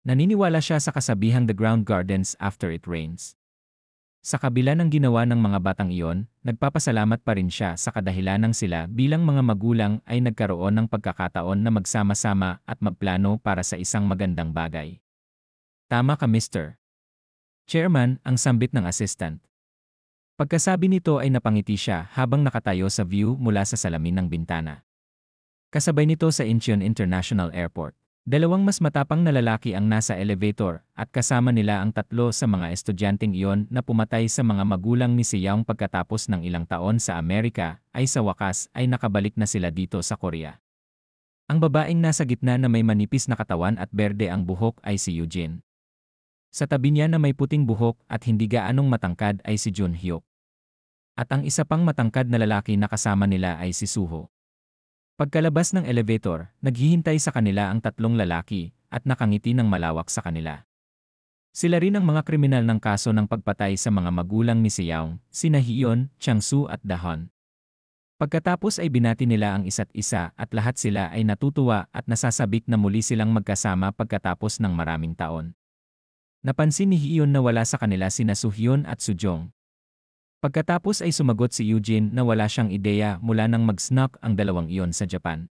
Naniniwala siya sa kasabihang the ground gardens after it rains. Sa kabila ng ginawa ng mga batang iyon, nagpapasalamat pa rin siya sa kadahilanang sila bilang mga magulang ay nagkaroon ng pagkakataon na magsama-sama at magplano para sa isang magandang bagay. Tama ka, Mr. Chairman, ang sambit ng assistant. Pagkasabi nito ay napangiti siya habang nakatayo sa view mula sa salamin ng bintana. Kasabay nito sa Incheon International Airport. 2 mas matapang na lalaki ang nasa elevator at kasama nila ang 3 sa mga estudyanteng iyon na pumatay sa mga magulang ni si Yaong pagkatapos ng ilang taon sa Amerika ay sa wakas ay nakabalik na sila dito sa Korea. Ang babaeng nasa gitna na may manipis na katawan at berde ang buhok ay si Eugene. Sa tabi niya na may puting buhok at hindi gaanong matangkad ay si Jun Hyuk. At ang isa pang matangkad na lalaki na kasama nila ay si Suho. Pagkalabas ng elevator, naghihintay sa kanila ang 3 lalaki at nakangiti ng malawak sa kanila. Sila rin ang mga kriminal ng kaso ng pagpatay sa mga magulang ni si Yaong, sina Hyeon, Changsu at Dahon. Pagkatapos ay binati nila ang isa't isa at lahat sila ay natutuwa at nasasabik na muli silang magkasama pagkatapos ng maraming taon. Napansin ni Hyeon na wala sa kanila sina Suhyun at Sujong. Pagkatapos ay sumagot si Eugene na wala siyang ideya mula nang mag-snuck ang 2 iyon sa Japan.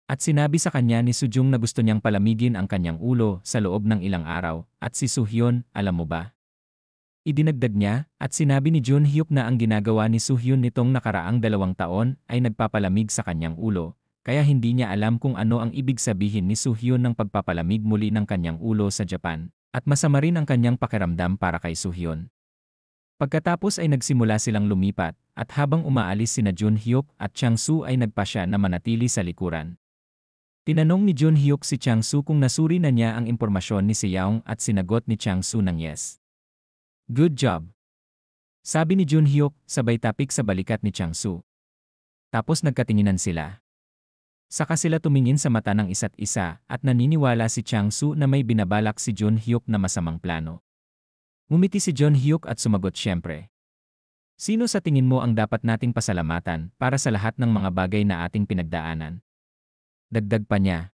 At sinabi sa kanya ni Sujong na gusto niyang palamigin ang kanyang ulo sa loob ng ilang araw, at si Suhyun, alam mo ba? Idinagdag niya, at sinabi ni Jun Hyuk na ang ginagawa ni Suhyun nitong nakaraang 2 taon ay nagpapalamig sa kanyang ulo, kaya hindi niya alam kung ano ang ibig sabihin ni Suhyun ng pagpapalamig muli ng kanyang ulo sa Japan, at masama rin ang kanyang pakiramdam para kay Suhyun. Pagkatapos ay nagsimula silang lumipat, at habang umaalis sina Jun Hyuk at Changsu ay nagpasya na manatili sa likuran. Tinanong ni Jun Hyuk si Changsu kung nasuri na niya ang impormasyon ni si Yaong at sinagot ni Changsu ng yes. Good job! Sabi ni Jun Hyuk, sabay tapik sa balikat ni Changsu. Tapos nagkatinginan sila. Saka sila tumingin sa mata ng isa't isa at naniniwala si Changsu na may binabalak si Jun Hyuk na masamang plano. Ngumiti si Jun Hyuk at sumagot siyempre. Sino sa tingin mo ang dapat nating pasalamatan para sa lahat ng mga bagay na ating pinagdaanan? Dagdag pa niya.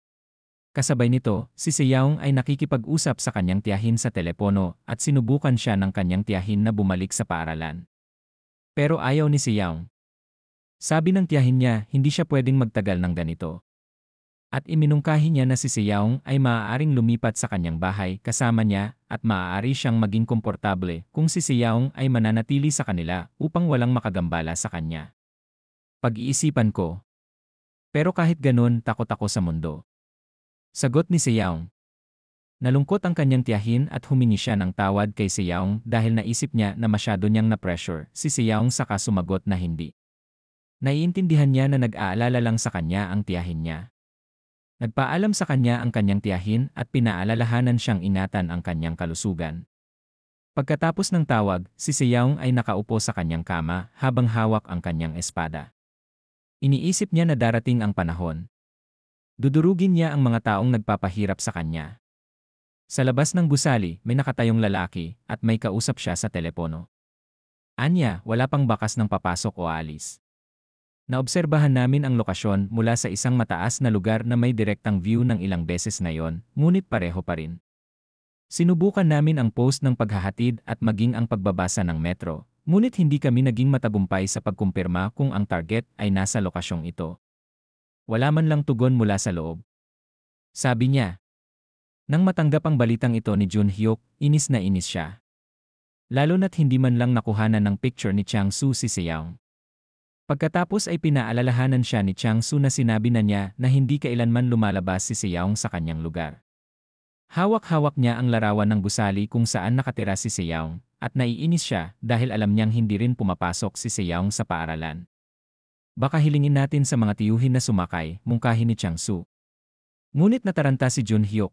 Kasabay nito, si Yaong ay nakikipag-usap sa kanyang tiyahin sa telepono at sinubukan siya ng kanyang tiyahin na bumalik sa paaralan. Pero ayaw ni si Yaong. Sabi ng tiyahin niya hindi siya pwedeng magtagal ng ganito. At iminungkahi niya na si Yaong ay maaaring lumipat sa kanyang bahay kasama niya at maaari siyang maging komportable kung si Yaong ay mananatili sa kanila upang walang makagambala sa kanya. Pag-iisipan ko. Pero kahit ganun, takot ako sa mundo. Sagot ni Yaong. Nalungkot ang kanyang tiyahin at humingi siya ng tawad kay Yaong dahil naisip niya na masyado niyang na-pressure si Yaong saka sumagot na hindi. Naiintindihan niya na nag-aalala lang sa kanya ang tiyahin niya. Nagpaalam sa kanya ang kanyang tiyahin at pinaalalahanan siyang ingatan ang kanyang kalusugan. Pagkatapos ng tawag, si Yaong ay nakaupo sa kanyang kama habang hawak ang kanyang espada. Iniisip niya na darating ang panahon. Dudurugin niya ang mga taong nagpapahirap sa kanya. Sa labas ng gusali, may nakatayong lalaki at may kausap siya sa telepono. Anya, wala pang bakas ng papasok o alis. Naobserbahan namin ang lokasyon mula sa isang mataas na lugar na may direktang view ng ilang beses ngayon, ngunit pareho pa rin. Sinubukan namin ang post ng paghahatid at maging ang pagbabasa ng metro, ngunit hindi kami naging matagumpay sa pagkumpirma kung ang target ay nasa lokasyong ito. Wala man lang tugon mula sa loob. Sabi niya. Nang matanggap ang balitang ito ni Jun Hyuk, inis na inis siya. Lalo na't hindi man lang nakuhanan ng picture ni Chang-soo si Seyoung. Pagkatapos ay pinaalalahanan siya ni Chang-soo na sinabi na niya na hindi kailanman lumalabas si Seyoung sa kanyang lugar. Hawak-hawak niya ang larawan ng gusali kung saan nakatira si Seyoung, at naiinis siya dahil alam niyang hindi rin pumapasok si Seyoung sa paaralan. Baka hilingin natin sa mga tiyuhin na sumakay, mungkahi ni Chang-soo. Ngunit nataranta si Jun Hyuk.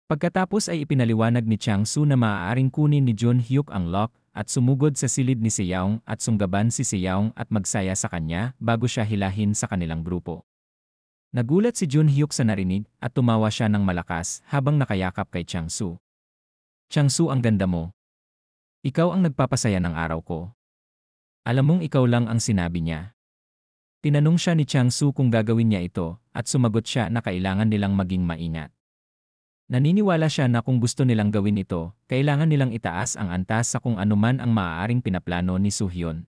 Pagkatapos ay ipinaliwanag ni Chang-soo na maaaring kunin ni Jun Hyuk ang lock at sumugod sa silid ni Seyoung at sunggaban si Seyoung at magsaya sa kanya bago siya hilahin sa kanilang grupo. Nagulat si Jun Hyuk sa narinig at tumawa siya ng malakas habang nakayakap kay Chang-soo. Chang-soo, ang ganda mo. Ikaw ang nagpapasaya ng araw ko. Alam mong ikaw lang ang sinabi niya. Tinanong siya ni Chang-soo kung gagawin niya ito at sumagot siya na kailangan nilang maging maingat. Naniniwala siya na kung gusto nilang gawin ito, kailangan nilang itaas ang antas sa kung anuman ang maaaring pinaplano ni Soo-hyun.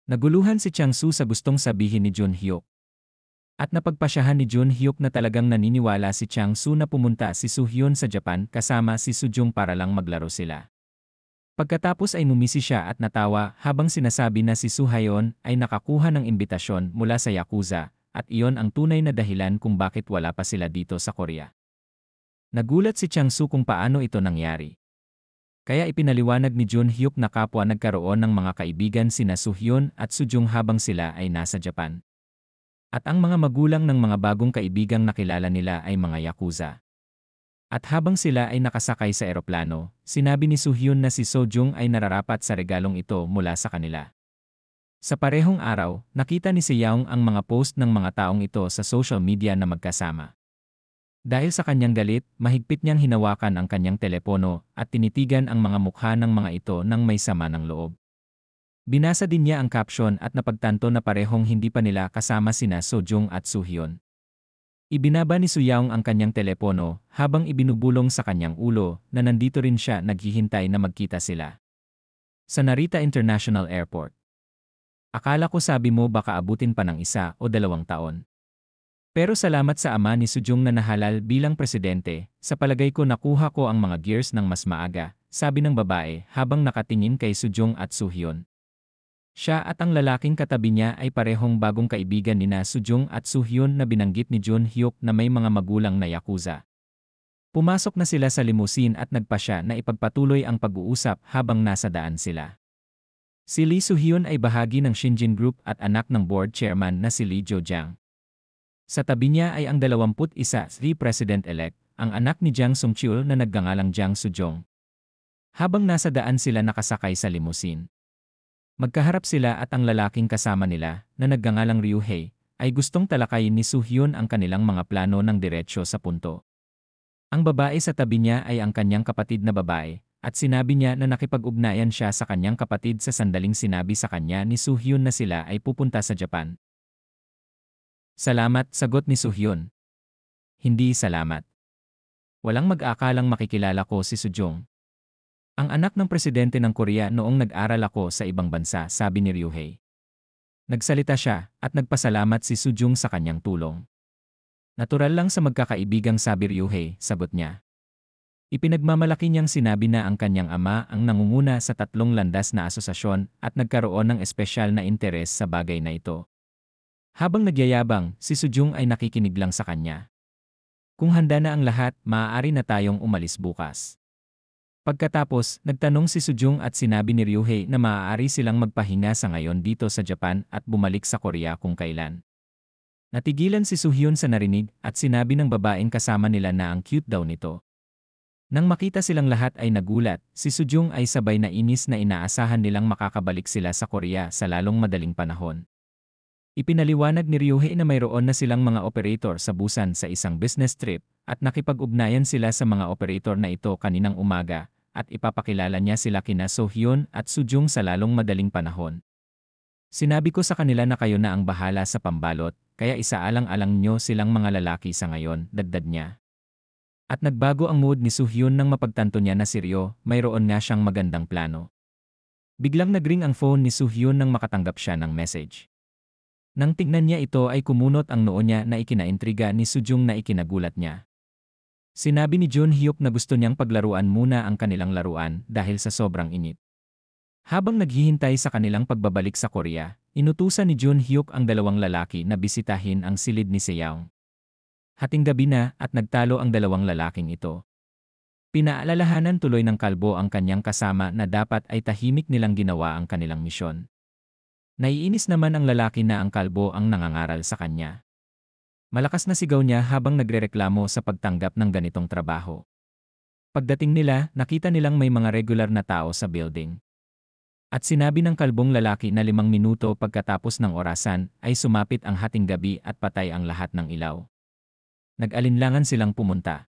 Naguluhan si Chang-soo sa gustong sabihin ni Jun Hyuk. At napagpasyahan ni Jun Hyuk na talagang naniniwala si Chang-soo na pumunta si Soo-hyun sa Japan kasama si Soo-jung para lang maglaro sila. Pagkatapos ay ngumisi siya at natawa habang sinasabi na si Soo-hyun ay nakakuha ng imbitasyon mula sa Yakuza at iyon ang tunay na dahilan kung bakit wala pa sila dito sa Korea. Nagulat si Chang-soo kung paano ito nangyari. Kaya ipinaliwanag ni Jun Hyuk na kapwa nagkaroon ng mga kaibigan sina Soo-hyun at Soo-jung habang sila ay nasa Japan. At ang mga magulang ng mga bagong kaibigang nakilala nila ay mga Yakuza. At habang sila ay nakasakay sa eroplano, sinabi ni Soo-hyun na si Soo-jung ay nararapat sa regalong ito mula sa kanila. Sa parehong araw, nakita ni Seyoung ang mga post ng mga taong ito sa social media na magkasama. Dahil sa kanyang galit, mahigpit niyang hinawakan ang kanyang telepono at tinitigan ang mga mukha ng mga ito nang may sama ng loob. Binasa din niya ang caption at napagtanto na parehong hindi pa nila kasama sina Soo-jung at Soo-hyun. Ibinaba ni Seyoung ang kanyang telepono habang ibinubulong sa kanyang ulo na nandito rin siya naghihintay na magkita sila. Sa Narita International Airport. Akala ko sabi mo baka abutin pa ng 1 o 2 taon. Pero salamat sa ama ni Soo-jung na nahalal bilang presidente, sa palagay ko nakuha ko ang mga gears ng mas maaga, sabi ng babae habang nakatingin kay Soo-jung at Soo-hyun. Siya at ang lalaking katabi niya ay parehong bagong kaibigan nina Soo-jung at Soo-hyun na binanggit ni Jun Hyuk na may mga magulang na Yakuza. Pumasok na sila sa limousine at nagpasya na ipagpatuloy ang pag-uusap habang nasa daan sila. Si Lee Soo-hyun ay bahagi ng Shinjin Group at anak ng board chairman na si Lee Jo-jang. Sa tabi niya ay ang 21 si President-elect, ang anak ni Jang Sung-cheol na naggangalang Jang Soo-jong. Habang nasa daan sila nakasakay sa limousine. Magkaharap sila at ang lalaking kasama nila, na naggangalang Ryu-hye, ay gustong talakayin ni Soo-hyun ang kanilang mga plano ng diretsyo sa punto. Ang babae sa tabi niya ay ang kanyang kapatid na babae, at sinabi niya na nakipag-ugnayan siya sa kanyang kapatid sa sandaling sinabi sa kanya ni Soo-hyun na sila ay pupunta sa Japan. Salamat, sagot ni Soo-hyun. Hindi salamat. Walang mag-akalang makikilala ko si Soo-jung. Ang anak ng presidente ng Korea noong nag-aral ako sa ibang bansa, sabi ni Ryu-hye. Nagsalita siya at nagpasalamat si Soo-jung sa kanyang tulong. Natural lang sa magkakaibigang, sabi Ryu-hye, sagot niya. Ipinagmamalaki niyang sinabi na ang kanyang ama ang nangunguna sa 3 landas na asosasyon at nagkaroon ng espesyal na interes sa bagay na ito. Habang nagyayabang, si Soo-jung ay nakikinig lang sa kanya. Kung handa na ang lahat, maaari na tayong umalis bukas. Pagkatapos, nagtanong si Soo-jung at sinabi ni Ryu-hye na maaari silang magpahinga sa ngayon dito sa Japan at bumalik sa Korea kung kailan. Natigilan si Soo-hyun sa narinig at sinabi ng babaeng kasama nila na ang cute daw nito. Nang makita silang lahat ay nagulat, si Soo-jung ay sabay na inis na inaasahan nilang makakabalik sila sa Korea sa lalong madaling panahon. Ipinaliwanag ni Ryu-hye na mayroon na silang mga operator sa Busan sa isang business trip at nakipag-ugnayan sila sa mga operator na ito kaninang umaga at ipapakilala niya sila kina Soo-hyun at Soo-jung sa lalong madaling panahon. Sinabi ko sa kanila na kayo na ang bahala sa pambalot, kaya isaalang-alang nyo silang mga lalaki sa ngayon, dagdag niya. At nagbago ang mood ni Soo-hyun nang mapagtanto niya na seryo, mayroon nga siyang magandang plano. Biglang nagring ang phone ni Soo-hyun nang makatanggap siya ng message. Nang tignan niya ito ay kumunot ang noo niya na ikinaintriga ni Sujung na ikinagulat niya. Sinabi ni Jun Hyuk na gusto niyang paglaruan muna ang kanilang laruan dahil sa sobrang init. Habang naghihintay sa kanilang pagbabalik sa Korea, inutusan ni Jun Hyuk ang dalawang lalaki na bisitahin ang silid ni Seoung. Hating gabi na at nagtalo ang dalawang lalaking ito. Pinaalalahanan tuloy ng kalbo ang kanyang kasama na dapat ay tahimik nilang ginawa ang kanilang misyon. Naiinis naman ang lalaki na ang kalbo ang nangangaral sa kanya. Malakas na sigaw niya habang nagrereklamo sa pagtanggap ng ganitong trabaho. Pagdating nila, nakita nilang may mga regular na tao sa building. At sinabi ng kalbong lalaki na 5 minuto pagkatapos ng orasan ay sumapit ang hating gabi at patay ang lahat ng ilaw. Nag-alinlangan silang pumunta.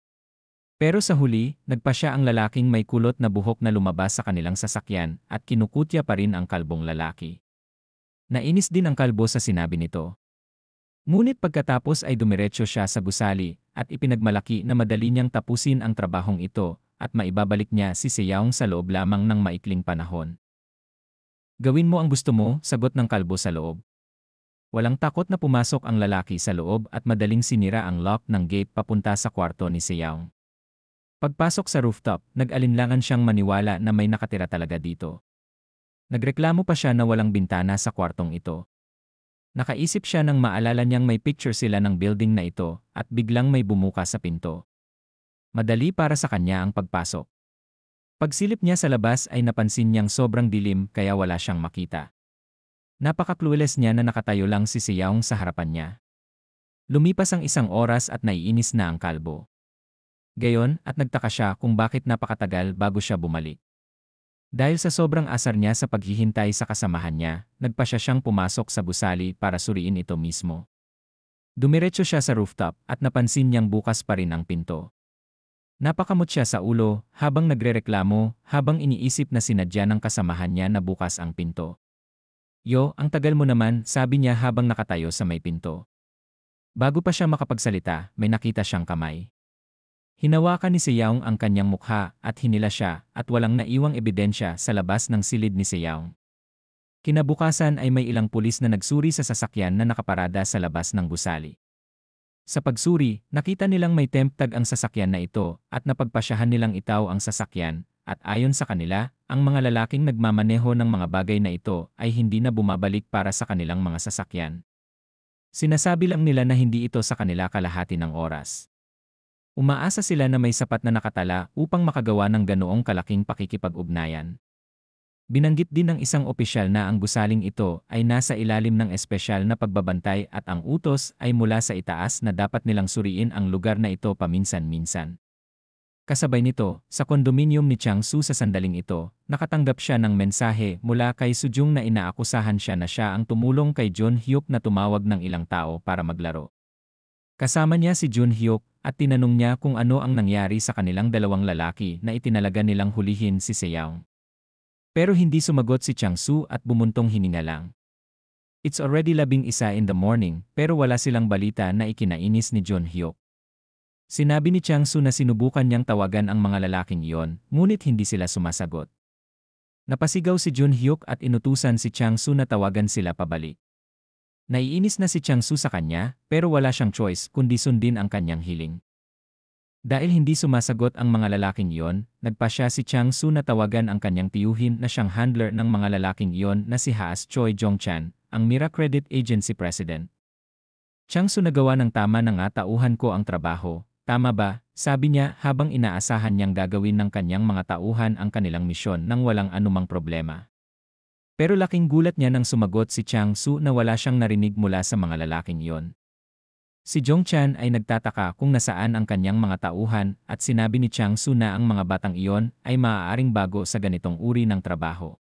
Pero sa huli, nagpasya ang lalaking may kulot na buhok na lumabas sa kanilang sasakyan at kinukutya pa rin ang kalbong lalaki. Nainis din ang kalbo sa sinabi nito. Ngunit pagkatapos ay dumiretso siya sa gusali at ipinagmalaki na madali niyang tapusin ang trabahong ito at maibabalik niya si Seoung sa loob lamang ng maikling panahon. Gawin mo ang gusto mo, sagot ng kalbo sa loob. Walang takot na pumasok ang lalaki sa loob at madaling sinira ang lock ng gate papunta sa kwarto ni Seoung. Pagpasok sa rooftop, nag-alinlangan siyang maniwala na may nakatira talaga dito. Nagreklamo pa siya na walang bintana sa kwartong ito. Nakaisip siya nang maalala niyang may picture sila ng building na ito at biglang may bumuka sa pinto. Madali para sa kanya ang pagpasok. Pagsilip niya sa labas ay napansin niyang sobrang dilim kaya wala siyang makita. Napaka-clueless niya na nakatayo lang si Seoung sa harapan niya. Lumipas ang 1 oras at naiinis na ang kalbo. Gayon at nagtaka siya kung bakit napakatagal bago siya bumalik. Dahil sa sobrang asar niya sa paghihintay sa kasamahan niya, nagpasya siyang pumasok sa gusali para suriin ito mismo. Dumiretso siya sa rooftop at napansin niyang bukas pa rin ang pinto. Napakamot siya sa ulo habang nagrereklamo habang iniisip na sinadya ng kasamahan niya na bukas ang pinto. Yo, ang tagal mo naman, sabi niya habang nakatayo sa may pinto. Bago pa siya makapagsalita, may nakita siyang kamay. Hinawakan ni Seoung ang kanyang mukha at hinila siya at walang naiwang ebidensya sa labas ng silid ni Seoung. Kinabukasan ay may ilang pulis na nagsuri sa sasakyan na nakaparada sa labas ng gusali. Sa pagsuri, nakita nilang may temp tag ang sasakyan na ito at napagpasyahan nilang itaw ang sasakyan at ayon sa kanila, ang mga lalaking nagmamaneho ng mga bagay na ito ay hindi na bumabalik para sa kanilang mga sasakyan. Sinasabi lang nila na hindi ito sa kanila kalahati ng oras. Umaasa sila na may sapat na nakatala upang makagawa ng ganoong kalaking pakikipag-ugnayan. Binanggit din ng isang opisyal na ang gusaling ito ay nasa ilalim ng espesyal na pagbabantay at ang utos ay mula sa itaas na dapat nilang suriin ang lugar na ito paminsan-minsan. Kasabay nito, sa kondominium ni Chang-su sa sandaling ito, nakatanggap siya ng mensahe mula kay Sujung na inaakusahan siya na siya ang tumulong kay Jun Hyuk na tumawag ng ilang tao para maglaro. Kasama niya si Jun Hyuk at tinanong niya kung ano ang nangyari sa kanilang dalawang lalaki na itinalaga nilang hulihin si Seoung. Pero hindi sumagot si Chang-su at bumuntong hininga lang. It's already 11 in the morning pero wala silang balita na ikinainis ni Jun Hyuk. Sinabi ni Chang-su na sinubukan niyang tawagan ang mga lalaking iyon, ngunit hindi sila sumasagot. Napasigaw si Jun Hyuk at inutusan si Chang-su na tawagan sila pabalik. Naiinis na si Chang-su sa kanya, pero wala siyang choice kundi sundin ang kanyang hiling. Dahil hindi sumasagot ang mga lalaking iyon, nagpasya si Chang-su na tawagan ang kanyang tiyuhin na siyang handler ng mga lalaking iyon na si Haas Choi Jong-chan, ang Mira Credit Agency President. Chang-su, nagawa ng tama na nga, tauhan ko ang trabaho, tama ba? Sabi niya habang inaasahan niyang gagawin ng kanyang mga tauhan ang kanilang misyon nang walang anumang problema. Pero laking gulat niya nang sumagot si Chang-su na wala siyang narinig mula sa mga lalaking iyon. Si Jong-chan ay nagtataka kung nasaan ang kanyang mga tauhan at sinabi ni Chang-su na ang mga batang iyon ay maaaring bago sa ganitong uri ng trabaho.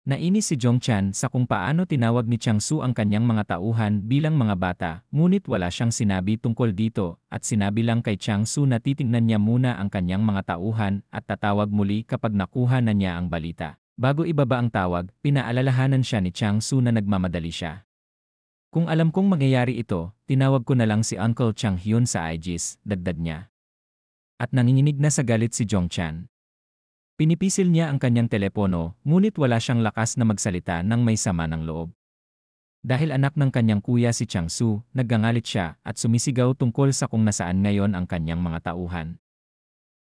Nainis si Jong-chan sa kung paano tinawag ni Chang-su ang kanyang mga tauhan bilang mga bata, ngunit wala siyang sinabi tungkol dito at sinabi lang kay Chang-su na titingnan niya muna ang kanyang mga tauhan at tatawag muli kapag nakuha na niya ang balita. Bago ibaba ang tawag, pinaalalahanan siya ni Chang-su na nagmamadali siya. Kung alam kong mangyayari ito, tinawag ko na lang si Uncle Chang-hyun sa Aegis, dagdag niya. At nanginginig na sa galit si Jong-chan. Pinipisil niya ang kanyang telepono, ngunit wala siyang lakas na magsalita nang may sama ng loob. Dahil anak ng kanyang kuya si Changsu, naggangalit siya at sumisigaw tungkol sa kung nasaan ngayon ang kanyang mga tauhan.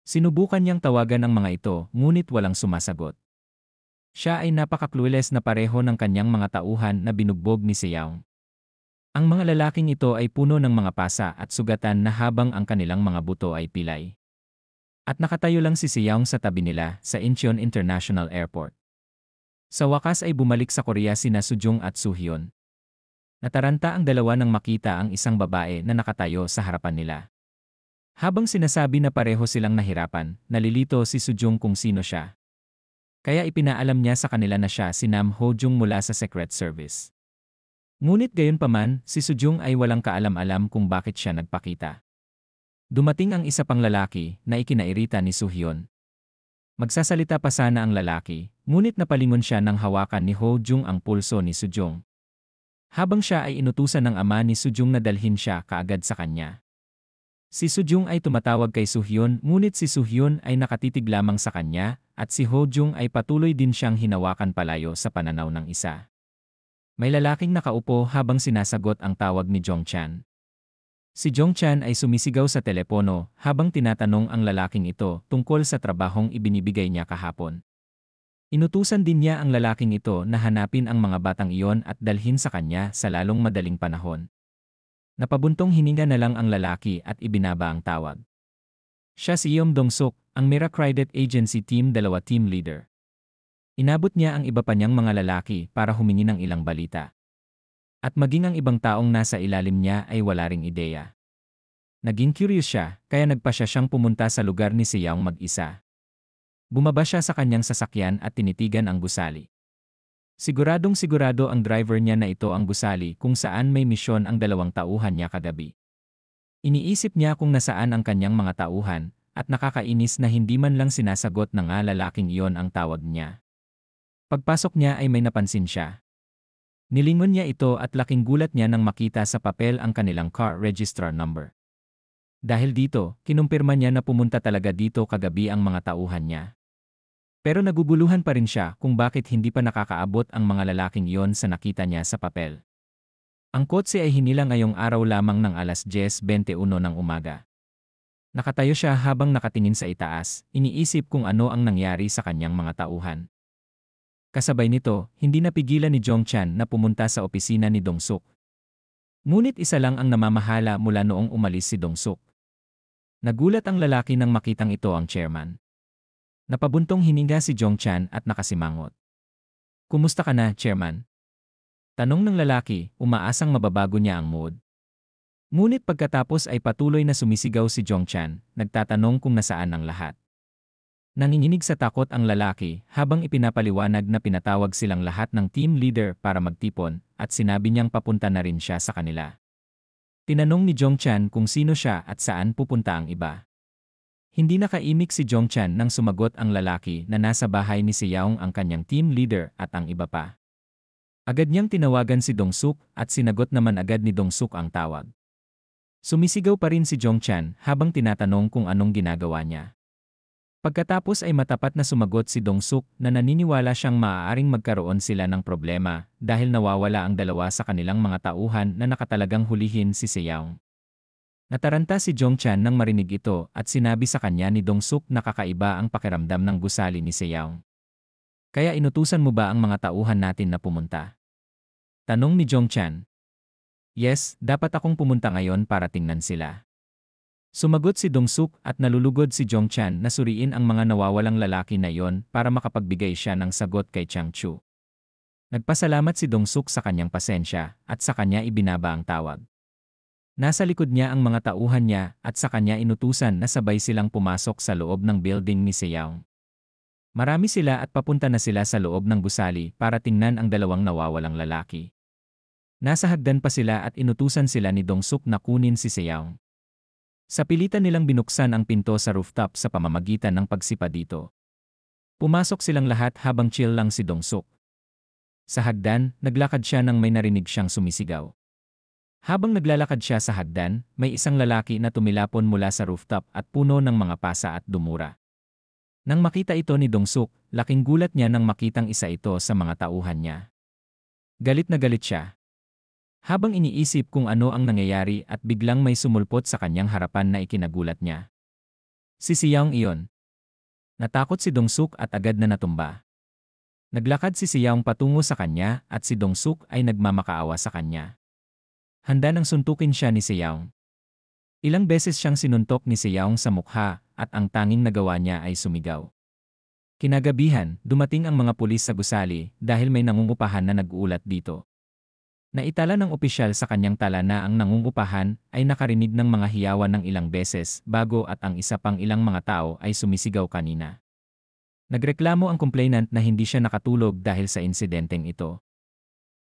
Sinubukan niyang tawagan ang mga ito, ngunit walang sumasagot. Siya ay napaka-clueless na pareho ng kanyang mga tauhan na binugbog ni Seyaw. Ang mga lalaking ito ay puno ng mga pasa at sugatan na habang ang kanilang mga buto ay pilay. At nakatayo lang si Seyaw sa tabi nila sa Incheon International Airport. Sa wakas ay bumalik sa Korea sina Sujung at Suhyun. Nataranta ang dalawa nang makita ang isang babae na nakatayo sa harapan nila. Habang sinasabi na pareho silang nahirapan, nalilito si Sujung kung sino siya. Kaya ipinaalam niya sa kanila na siya si Nam Ho-jung mula sa Secret Service. Ngunit gayunpaman, si Sujung ay walang kaalam-alam kung bakit siya nagpakita. Dumating ang isa pang lalaki na ikinairita ni Suhyun. Magsasalita pa sana ang lalaki, ngunit napalingon siya nang hawakan ni Ho-jung ang pulso ni Sujung. Habang siya ay inutusan ng ama ni Sujung na dalhin siya kaagad sa kanya. Si Sujung ay tumatawag kay Suhyun, ngunit si Suhyun ay nakatitig lamang sa kanya at si Ho-jung ay patuloy din siyang hinawakan palayo sa pananaw ng isa. May lalaking nakaupo habang sinasagot ang tawag ni Jongchan. Si Jongchan ay sumisigaw sa telepono habang tinatanong ang lalaking ito tungkol sa trabahong ibinibigay niya kahapon. Inutusan din niya ang lalaking ito na hanapin ang mga batang iyon at dalhin sa kanya sa lalong madaling panahon. Napabuntong hininga na lang ang lalaki at ibinaba ang tawag. Siya si Yeom Dong-suk, ang Mira Credit Agency Team 2 team leader. Inabot niya ang iba pa niyang mga lalaki para humingi ng ilang balita. At maging ang ibang taong nasa ilalim niya ay wala ring ideya. Naging curious siya, kaya nagpa siyang pumunta sa lugar ni Seyaw mag-isa. Bumaba siya sa kanyang sasakyan at tinitigan ang gusali. Siguradong sigurado ang driver niya na ito ang gusali kung saan may misyon ang dalawang tauhan niya kagabi. Iniisip niya kung nasaan ang kanyang mga tauhan, at nakakainis na hindi man lang sinasagot ng lalaking iyon ang tawag niya. Pagpasok niya ay may napansin siya. Nilingon niya ito at laking gulat niya nang makita sa papel ang kanilang car registrar number. Dahil dito, kinumpirma niya na pumunta talaga dito kagabi ang mga tauhan niya. Pero naguguluhan pa rin siya kung bakit hindi pa nakakaabot ang mga lalaking iyon sa nakita niya sa papel. Ang kotse ay hinila ngayong araw lamang ng alas 10:21 ng umaga. Nakatayo siya habang nakatingin sa itaas, iniisip kung ano ang nangyari sa kanyang mga tauhan. Kasabay nito, hindi napigilan ni Jongchan na pumunta sa opisina ni Dong-suk. Ngunit isa lang ang namamahala mula noong umalis si Dong-suk. Nagulat ang lalaki nang makitang ito ang chairman. Napabuntong hininga si Jongchan at nakasimangot. "Kumusta ka na, chairman?" Tanong ng lalaki, umaasang mababago niya ang mood. Ngunit pagkatapos ay patuloy na sumisigaw si Jongchan, nagtatanong kung nasaan ang lahat. Nanginginig sa takot ang lalaki habang ipinapaliwanag na pinatawag silang lahat ng team leader para magtipon at sinabi niyang papunta na rin siya sa kanila. Tinanong ni Jongchan kung sino siya at saan pupunta ang iba. Hindi nakaimik si Jongchan nang sumagot ang lalaki na nasa bahay ni Seyaw ang kanyang team leader at ang iba pa. Agad niyang tinawagan si Dong-suk at sinagot naman agad ni Dong-suk ang tawag. Sumisigaw pa rin si Jongchan habang tinatanong kung anong ginagawa niya. Pagkatapos ay matapat na sumagot si Dong-suk na naniniwala siyang maaaring magkaroon sila ng problema dahil nawawala ang dalawa sa kanilang mga tauhan na nakatalagang hulihin si Seyaw. Nataranta si Jongchan nang marinig ito at sinabi sa kanya ni Dong-suk na kakaiba ang pakiramdam ng gusali ni Seyaw. "Kaya inutusan mo ba ang mga tauhan natin na pumunta?" Tanong ni Jongchan. "Yes, dapat akong pumunta ngayon para tingnan sila." Sumagot si Dong-suk at nalulugod si Jongchan na suriin ang mga nawawalang lalaki na iyon para makapagbigay siya ng sagot kay Changchu. Nagpasalamat si Dong-suk sa kanyang pasensya at sa kanya ibinaba ang tawag. Nasa likod niya ang mga tauhan niya at sa kanya inutusan na sabay silang pumasok sa loob ng building ni Seyaw. Marami sila at papunta na sila sa loob ng gusali para tingnan ang dalawang nawawalang lalaki. Nasa hagdan pa sila at inutusan sila ni Dong-suk na kunin si Seyaw. Sa pilitan nilang binuksan ang pinto sa rooftop sa pamamagitan ng pagsipa dito. Pumasok silang lahat habang chill lang si Dong-suk. Sa hagdan, naglakad siya nang may narinig siyang sumisigaw. Habang naglalakad siya sa hagdan, may isang lalaki na tumilapon mula sa rooftop at puno ng mga pasa at dumura. Nang makita ito ni Dong-suk, laking gulat niya nang makitang isa ito sa mga tauhan niya. Galit na galit siya. Habang iniisip kung ano ang nangyayari at biglang may sumulpot sa kanyang harapan na ikinagulat niya. Si Xiao iyon. Natakot si Dongsuk at agad na natumba. Naglakad si Xiao patungo sa kanya at si Dongsuk ay nagmamakaawa sa kanya. Handa nang suntukin siya ni Xiao. Ilang beses siyang sinuntok ni Xiao sa mukha at ang tanging nagawa niya ay sumigaw. Kinagabihan, dumating ang mga pulis sa gusali dahil may nangungupahan na nag-uulat dito. Naitala ng opisyal sa kanyang tala na ang nangungupahan ay nakarinig ng mga hiyawan ng ilang beses bago at ang isa pang ilang mga tao ay sumisigaw kanina. Nagreklamo ang complainant na hindi siya nakatulog dahil sa insidenteng ito.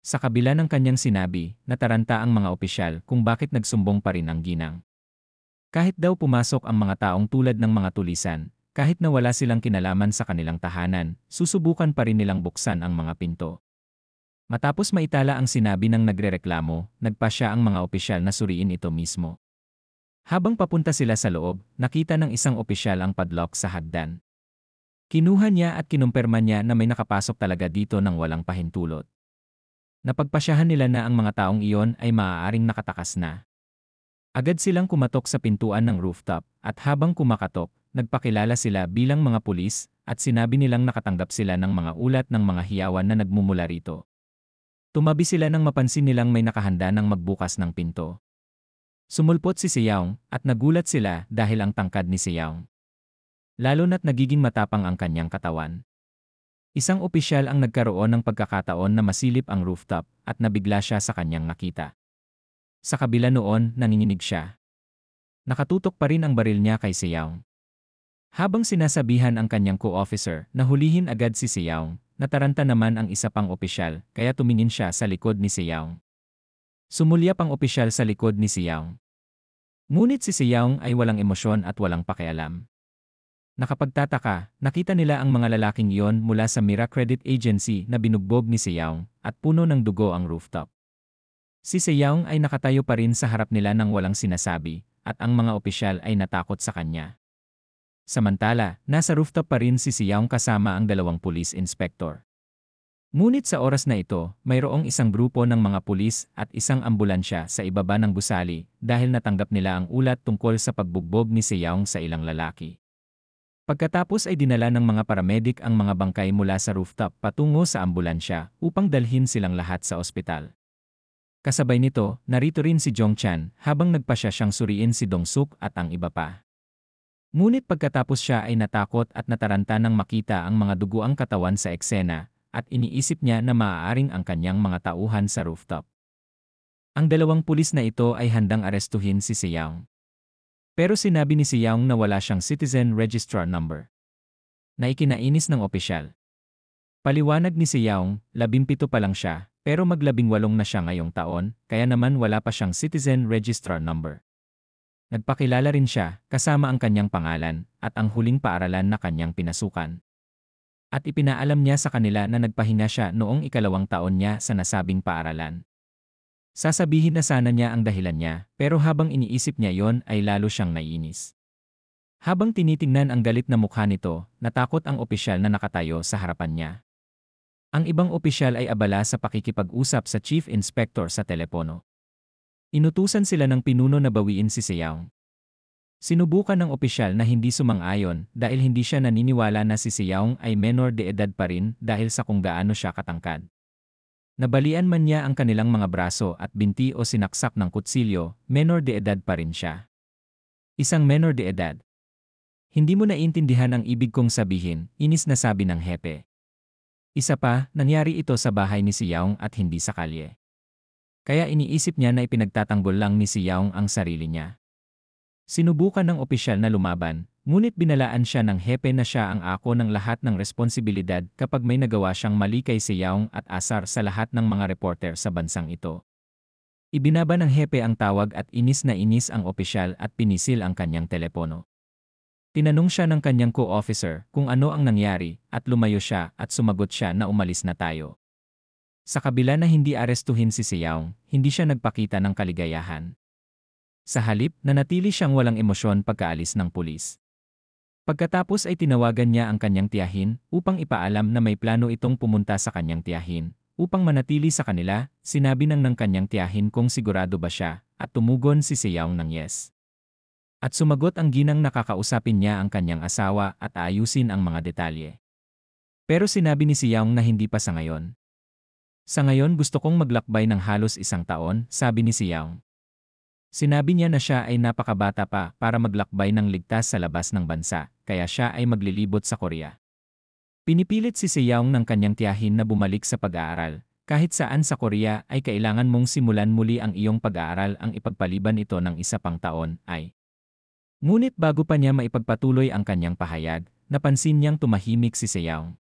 Sa kabila ng kanyang sinabi, nataranta ang mga opisyal kung bakit nagsumbong pa rin ang ginang. Kahit daw pumasok ang mga taong tulad ng mga tulisan, kahit na wala silang kinalaman sa kanilang tahanan, susubukan pa rin nilang buksan ang mga pinto. Matapos maitala ang sinabi ng nagrereklamo, nagpasya ang mga opisyal na suriin ito mismo. Habang papunta sila sa loob, nakita ng isang opisyal ang padlock sa hagdan. Kinuha niya at kinumpirma niya na may nakapasok talaga dito ng walang pahintulot. Napagpasyahan nila na ang mga taong iyon ay maaaring nakatakas na. Agad silang kumatok sa pintuan ng rooftop at habang kumakatok, nagpakilala sila bilang mga pulis at sinabi nilang nakatanggap sila ng mga ulat ng mga hiyawan na nagmumula rito. Tumabi sila nang mapansin nilang may nakahanda ng magbukas ng pinto. Sumulpot si Xiao at nagulat sila dahil ang tangkad ni Xiao. Lalo na't nagiging matapang ang kanyang katawan. Isang opisyal ang nagkaroon ng pagkakataon na masilip ang rooftop at nabigla siya sa kanyang nakita. Sa kabila noon, nanginginig siya. Nakatutok pa rin ang baril niya kay Xiao. Habang sinasabihan ang kanyang co-officer na hulihin agad si Xiao, nataranta naman ang isa pang opisyal kaya tumingin siya sa likod ni Xiao. Sumulyap ang opisyal sa likod ni Xiao. Ngunit si Xiao ay walang emosyon at walang pakialam. Nakapagtataka, nakita nila ang mga lalaking iyon mula sa Mira Credit Agency na binugbog ni Xiao at puno ng dugo ang rooftop. Si Xiao ay nakatayo pa rin sa harap nila nang walang sinasabi at ang mga opisyal ay natakot sa kanya. Samantala, nasa rooftop pa rin si Xiao kasama ang dalawang police inspector. Ngunit sa oras na ito, mayroong isang grupo ng mga pulis at isang ambulansya sa ibaba ng gusali dahil natanggap nila ang ulat tungkol sa pagbugbog ni Xiao sa ilang lalaki. Pagkatapos ay dinala ng mga paramedic ang mga bangkay mula sa rooftop patungo sa ambulansya upang dalhin silang lahat sa ospital. Kasabay nito, narito rin si Jong Chan habang nagpasya siyang suriin si Dongsuk at ang iba pa. Ngunit pagkatapos siya ay natakot at nataranta nang makita ang mga duguang katawan sa eksena at iniisip niya na maaaring ang kanyang mga tauhan sa rooftop. Ang dalawang pulis na ito ay handang arestuhin si Xiao. Pero sinabi ni Xiao na wala siyang citizen registrar number. Naikinainis ng opisyal. Paliwanag ni Xiao, 17 pa lang siya, pero mag-18 na siya ngayong taon, kaya naman wala pa siyang citizen registrar number. Nagpakilala rin siya, kasama ang kanyang pangalan, at ang huling paaralan na kanyang pinasukan. At ipinaalam niya sa kanila na nagpahinga siya noong 2nd taon niya sa nasabing paaralan. Sasabihin na sana niya ang dahilan niya, pero habang iniisip niya yon ay lalo siyang naiinis. Habang tinitingnan ang galit na mukha nito, natakot ang opisyal na nakatayo sa harapan niya. Ang ibang opisyal ay abala sa pakikipag-usap sa chief inspector sa telepono. Inutusan sila ng pinuno na bawiin si Xiao. Sinubukan ng opisyal na hindi sumang-ayon dahil hindi siya naniniwala na si Xiao ay menor de edad pa rin dahil sa kung gaano siya katangkad. Nabalian man niya ang kanilang mga braso at binti o sinaksak ng kutsilyo, menor de edad pa rin siya. Isang menor de edad. Hindi mo naiintindihan ang ibig kong sabihin, inis na sabi ng hepe. Isa pa, nangyari ito sa bahay ni Xiao at hindi sa kalye. Kaya iniisip niya na ipinagtatanggol lang ni Xiao ang sarili niya. Sinubukan ng opisyal na lumaban, ngunit binalaan siya ng hepe na siya ang ako ng lahat ng responsibilidad kapag may nagawa siyang mali kay Xiao at asar sa lahat ng mga reporter sa bansang ito. Ibinaba ng hepe ang tawag at inis na inis ang opisyal at pinisil ang kanyang telepono. Tinanong siya ng kanyang co-officer kung ano ang nangyari at lumayo siya at sumagot siya na umalis na tayo. Sa kabila na hindi arestuhin si Xiao, hindi siya nagpakita ng kaligayahan. Sa halip, nanatili siyang walang emosyon pagkaalis ng pulis. Pagkatapos ay tinawagan niya ang kanyang tiyahin upang ipaalam na may plano itong pumunta sa kanyang tiyahin Upang manatili sa kanila, sinabi ng kanyang tiyahin kung sigurado ba siya, at tumugon si Seyaong ng yes. At sumagot ang ginang nakakausapin niya ang kanyang asawa at ayusin ang mga detalye. Pero sinabi ni Seyaong na hindi pa sa ngayon. Sa ngayon gusto kong maglakbay ng halos 1 taon, sabi ni Seyaong. Sinabi niya na siya ay napakabata pa para maglakbay ng ligtas sa labas ng bansa, kaya siya ay maglilibot sa Korea. Pinipilit si Seyaong ng kanyang tiyahin na bumalik sa pag-aaral. Kahit saan sa Korea ay kailangan mong simulan muli ang iyong pag-aaral, ang ipagpaliban ito ng 1 pang taon ay. Ngunit bago pa niya maipagpatuloy ang kanyang pahayag, napansin niyang tumahimik si Seyaong.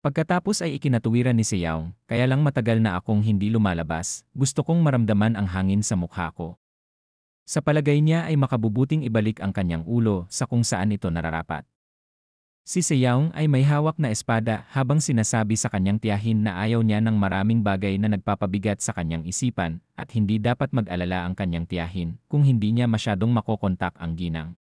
Pagkatapos ay ikinatuwiran ni Seyaong, kaya lang matagal na akong hindi lumalabas, gusto kong maramdaman ang hangin sa mukha ko. Sa palagay niya ay makabubuting ibalik ang kanyang ulo sa kung saan ito nararapat. Si Seyaong ay may hawak na espada habang sinasabi sa kanyang tiyahin na ayaw niya ng maraming bagay na nagpapabigat sa kanyang isipan at hindi dapat mag-alala ang kanyang tiyahin kung hindi niya masyadong makokontak ang ginang.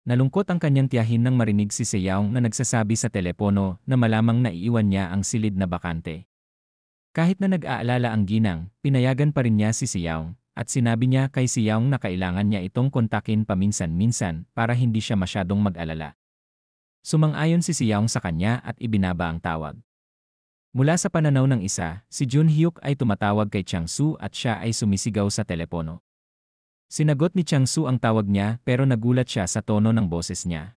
Nalungkot ang kanyang tiyahin nang marinig si Seyaong na nagsasabi sa telepono na malamang naiiwan niya ang silid na bakante. Kahit na nag-aalala ang ginang, pinayagan pa rin niya si Seyaong at sinabi niya kay Seyaong na kailangan niya itong kontakin paminsan-minsan para hindi siya masyadong mag-alala. Sumang-ayon si Seyaong sa kanya at ibinaba ang tawag. Mula sa pananaw ng isa, si Junhyuk ay tumatawag kay Changsu at siya ay sumisigaw sa telepono. Sinagot ni Changsu ang tawag niya pero nagulat siya sa tono ng boses niya.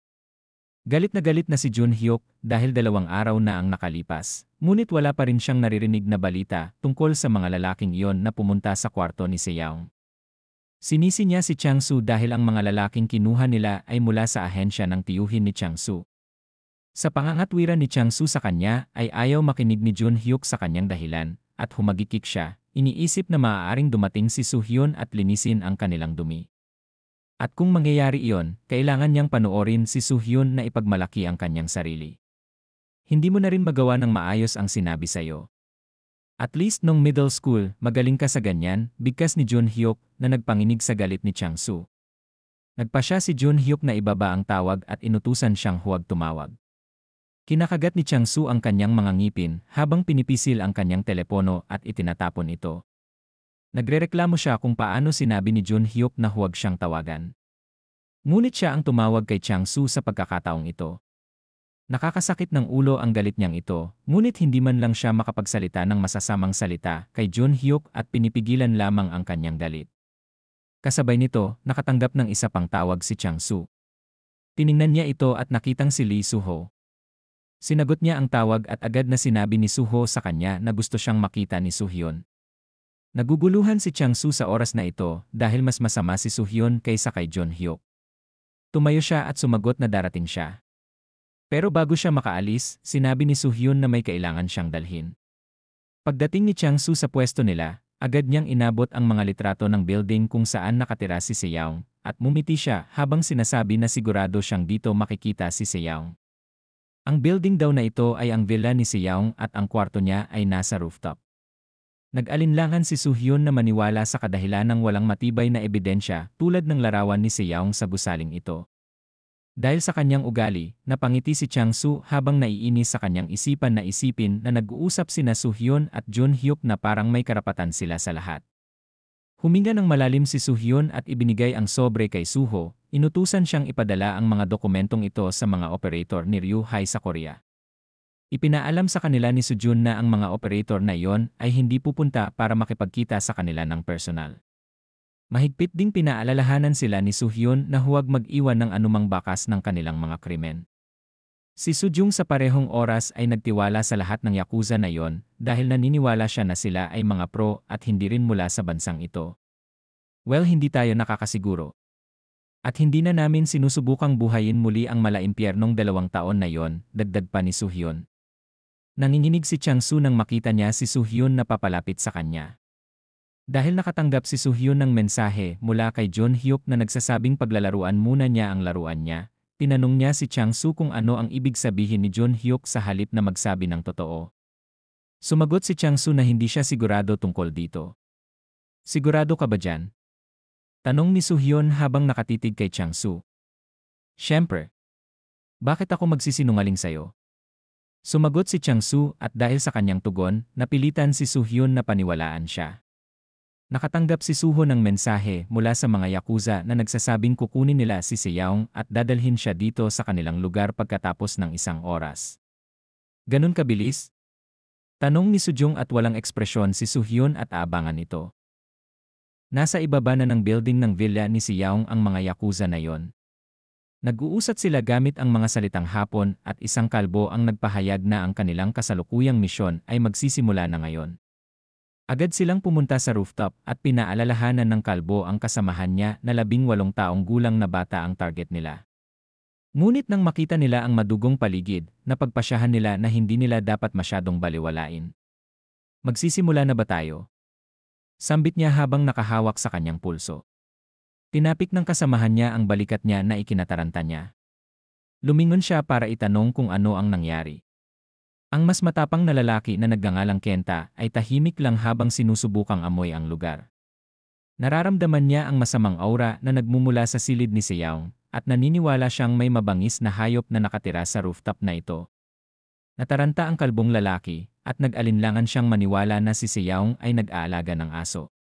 Galit na si Junhyuk dahil 2 araw na ang nakalipas, ngunit wala pa rin siyang naririnig na balita tungkol sa mga lalaking iyon na pumunta sa kwarto ni Seyaong. Sinisi niya si Changsu dahil ang mga lalaking kinuha nila ay mula sa ahensya ng tiyuhin ni Changsu. Sa pangangatwiran ni Changsu sa kanya ay ayaw makinig ni Junhyuk sa kanyang dahilan at humagikik siya, iniisip na maaaring dumating si Suhyun at linisin ang kanilang dumi. At kung mangyayari iyon, kailangan niyang panoorin si Suhyun na ipagmalaki ang kanyang sarili. Hindi mo na rin magawa ng maayos ang sinabi sa'yo. At least nung middle school, magaling ka sa ganyan, bigkas ni Junhyuk na nagpanginig sa galit ni Changsu. Nagpa siya si Junhyuk na ibaba ang tawag at inutusan siyang huwag tumawag. Kinakagat ni Changsu ang kanyang mga ngipin habang pinipisil ang kanyang telepono at itinatapon ito. Nagrereklamo siya kung paano sinabi ni Junhyuk na huwag siyang tawagan. Ngunit siya ang tumawag kay Changsu sa pagkakataong ito. Nakakasakit ng ulo ang galit niyang ito, ngunit hindi man lang siya makapagsalita ng masasamang salita kay Junhyuk at pinipigilan lamang ang kanyang galit. Kasabay nito, nakatanggap ng 1 pang tawag si Changsu. Tiningnan niya ito at nakitang si Lee Suho. Sinagot niya ang tawag at agad na sinabi ni Suho sa kanya na gusto siyang makita ni Suhyun. Naguguluhan si Changsu sa oras na ito dahil mas masama si Suhyun kaysa kay Junhyuk. Tumayo siya at sumagot na darating siya. Pero bago siya makaalis, sinabi ni Suhyun na may kailangan siyang dalhin. Pagdating ni Changsu sa pwesto nila, agad niyang inabot ang mga litrato ng building kung saan nakatira si Seyaong at mumiti siya habang sinasabi na sigurado siyang dito makikita si Seyaong. Ang building daw na ito ay ang villa ni Seyaong at ang kwarto niya ay nasa rooftop. Nag-alinlangan si Suhyun na maniwala sa kadahilanang walang matibay na ebidensya tulad ng larawan ni Seyaong sa gusaling ito. Dahil sa kanyang ugali, napangiti si Changsu habang naiinis sa kanyang isipan na isipin na nag-uusap sina Suhyun at Junhyuk na parang may karapatan sila sa lahat. Huminga ng malalim si Suhyun at ibinigay ang sobre kay Suho, inutusan siyang ipadala ang mga dokumentong ito sa mga operator ni Ryuhai sa Korea. Ipinaalam sa kanila ni Sujun na ang mga operator na iyon ay hindi pupunta para makipagkita sa kanila ng personal. Mahigpit ding pinaalalahanan sila ni Suhyun na huwag mag-iwan ng anumang bakas ng kanilang mga krimen. Si Sujung sa parehong oras ay nagtiwala sa lahat ng yakuza na iyon dahil naniniwala siya na sila ay mga pro at hindi rin mula sa bansang ito. Well, hindi tayo nakakasiguro. At hindi na namin sinusubukang buhayin muli ang malaimpyernong 2 taon na iyon, dagdag pa ni Suhyun. Nanginginig si Changsu nang makita niya si Suhyun na papalapit sa kanya. Dahil nakatanggap si Suhyun ng mensahe mula kay Junhyuk na nagsasabing paglalaruan muna niya ang laruan niya, tinanong niya si Changsu kung ano ang ibig sabihin ni Junhyuk sa halip na magsabi ng totoo. Sumagot si Changsu na hindi siya sigurado tungkol dito. Sigurado ka ba dyan? Tanong ni Suhyun habang nakatitig kay Changsu. Siyempre. Bakit ako magsisinungaling sa'yo? Sumagot si Changsu at dahil sa kanyang tugon, napilitan si Soo-hyun na paniwalaan siya. Nakatanggap si Suho ng mensahe mula sa mga yakuza na nagsasabing kukunin nila si Seyaong at dadalhin siya dito sa kanilang lugar pagkatapos ng 1 oras. Ganun kabilis? Tanong ni Sujong at walang ekspresyon si Soo-hyun at aabangan ito. Nasa ibaba na ng building ng villa ni Seyaong ang mga yakuza na yon. Nag-uusat sila gamit ang mga salitang Hapon at isang kalbo ang nagpahayag na ang kanilang kasalukuyang misyon ay magsisimula na ngayon. Agad silang pumunta sa rooftop at pinaalalahanan ng kalbo ang kasamahan niya na 18 taong gulang na bata ang target nila. Ngunit nang makita nila ang madugong paligid, napagpasyahan nila na hindi nila dapat masyadong baliwalain. Magsisimula na ba tayo? Sambit niya habang nakahawak sa kanyang pulso. Tinapik ng kasamahan niya ang balikat niya na ikinataranta niya. Lumingon siya para itanong kung ano ang nangyari. Ang mas matapang na lalaki na nagngangalang Kenta ay tahimik lang habang sinusubukang amoy ang lugar. Nararamdaman niya ang masamang aura na nagmumula sa silid ni Seyaong at naniniwala siyang may mabangis na hayop na nakatira sa rooftop na ito. Nataranta ang kalbong lalaki at nag-alinlangan siyang maniwala na si Seyaong ay nag-aalaga ng aso.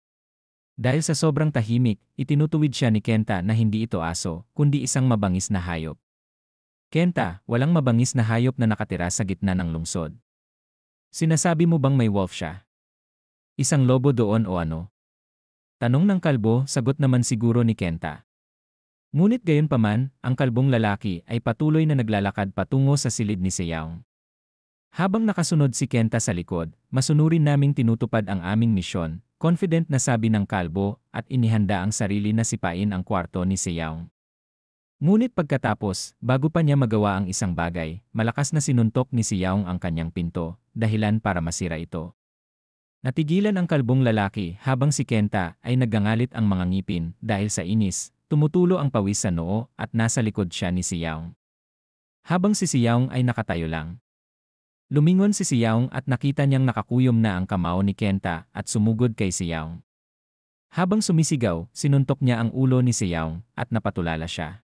Dahil sa sobrang tahimik, itinutuwid siya ni Kenta na hindi ito aso, kundi isang mabangis na hayop. Kenta, walang mabangis na hayop na nakatira sa gitna ng lungsod. Sinasabi mo bang may wolf siya? Isang lobo doon o ano? Tanong ng kalbo, sagot naman siguro ni Kenta. Ngunit gayunpaman, ang kalbong lalaki ay patuloy na naglalakad patungo sa silid ni Seyaong. Habang nakasunod si Kenta sa likod, masunurin naming tinutupad ang aming misyon, confident na sabi ng kalbo at inihanda ang sarili na sipain ang kwarto ni Seyaong. Ngunit pagkatapos, bago pa niya magawa ang isang bagay, malakas na sinuntok ni Seyaong ang kanyang pinto, dahilan para masira ito. Natigilan ang kalbong lalaki habang si Kenta ay naggangalit ang mga ngipin dahil sa inis, tumutulo ang pawis sa noo at nasa likod siya ni Seyaong. Habang si Seyaong ay nakatayo lang. Lumingon si Seyaong at nakita niyang nakakuyom na ang kamao ni Kenta at sumugod kay Seyaong. Habang sumisigaw, sinuntok niya ang ulo ni Seyaong at napatulala siya.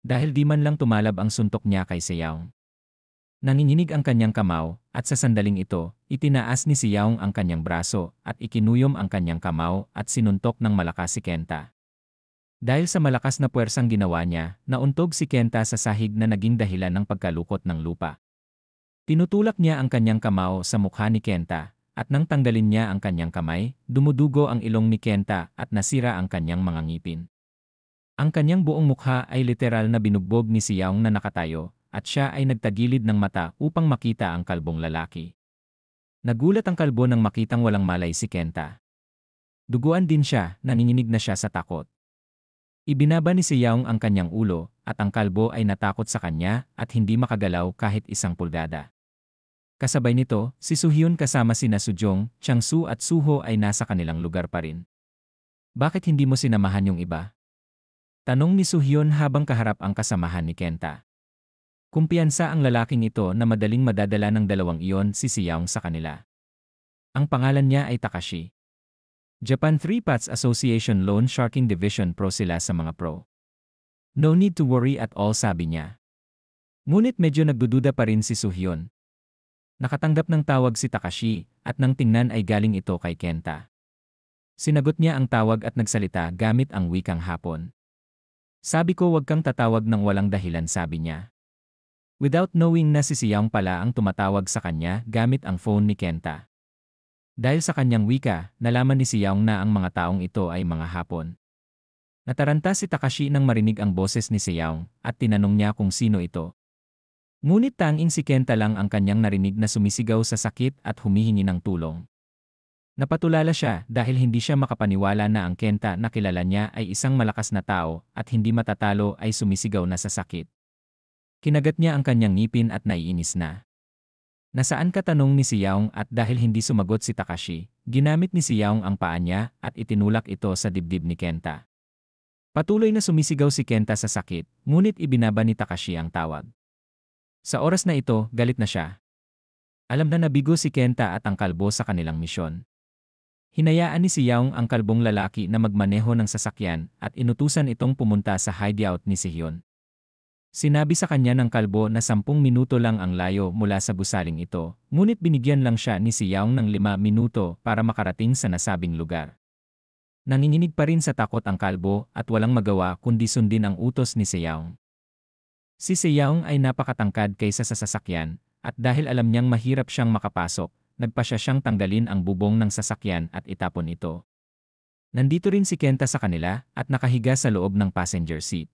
Dahil di man lang tumalab ang suntok niya kay Seyaong. Nanginginig ang kanyang kamao, at sa sandaling ito, itinaas ni Seyaong ang kanyang braso at ikinuyom ang kanyang kamao at sinuntok ng malakas si Kenta. Dahil sa malakas na puwersang ginawa niya, nauntog si Kenta sa sahig na naging dahilan ng pagkalukot ng lupa. Tinutulak niya ang kanyang kamao sa mukha ni Kenta, at nang tanggalin niya ang kanyang kamay, dumudugo ang ilong ni Kenta at nasira ang kanyang mga ngipin. Ang kanyang buong mukha ay literal na binugbog ni Seyaong na nakatayo, at siya ay nagtagilid ng mata upang makita ang kalbong lalaki. Nagulat ang kalbo nang makitang walang malay si Kenta. Duguan din siya, nanginginig na siya sa takot. Ibinaba ni Seyaong ang kanyang ulo, at ang kalbo ay natakot sa kanya at hindi makagalaw kahit 1 pulgada. Kasabay nito, si Soo-hyun kasama sina Sujong, Changsu at Suho ay nasa kanilang lugar pa rin. Bakit hindi mo sinamahan yung iba? Tanong ni Soo-hyun habang kaharap ang kasamahan ni Kenta. Kumpiyansa ang lalaking ito na madaling madadala ng 2 iyon si Seyaong sa kanila. Ang pangalan niya ay Takashi. Japan 3 Pats Association Loan Sharking Division Pro sila sa mga pro. No need to worry at all, sabi niya. Ngunit medyo nagdududa pa rin si Soo-hyun. Nakatanggap ng tawag si Takashi at nang tingnan ay galing ito kay Kenta. Sinagot niya ang tawag at nagsalita gamit ang wikang Hapon. Sabi ko wag kang tatawag ng walang dahilan, sabi niya. Without knowing na si Seyaong pala ang tumatawag sa kanya gamit ang phone ni Kenta. Dahil sa kanyang wika, nalaman ni Seyaong na ang mga taong ito ay mga Hapon. Nataranta si Takashi nang marinig ang boses ni Seyaong at tinanong niya kung sino ito. Ngunit tanging si Kenta lang ang kanyang narinig na sumisigaw sa sakit at humihingi ng tulong. Napatulala siya dahil hindi siya makapaniwala na ang Kenta na kilala niya ay isang malakas na tao at hindi matatalo ay sumisigaw na sa sakit. Kinagat niya ang kanyang ngipin at naiinis na. Nasaan ka, tanong ni Seyaong at dahil hindi sumagot si Takashi, ginamit ni Seyaong ang paa niya at itinulak ito sa dibdib ni Kenta. Patuloy na sumisigaw si Kenta sa sakit, ngunit ibinaba ni Takashi ang tawag. Sa oras na ito, galit na siya. Alam na nabigo si Kenta at ang kalbo sa kanilang misyon. Hinayaan ni Seyaong ang kalbong lalaki na magmaneho ng sasakyan at inutusan itong pumunta sa hideout ni Soo-hyun. Sinabi sa kanya ng kalbo na 10 minuto lang ang layo mula sa gusaling ito, ngunit binigyan lang siya ni si Yaong ng 5 minuto para makarating sa nasabing lugar. Nanginginig pa rin sa takot ang kalbo at walang magawa kundi sundin ang utos ni si Yaong. Si Yaong ay napakatangkad kaysa sa sasakyan, at dahil alam niyang mahirap siyang makapasok, nagpasya siyang tanggalin ang bubong ng sasakyan at itapon ito. Nandito rin si Kenta sa kanila at nakahiga sa loob ng passenger seat.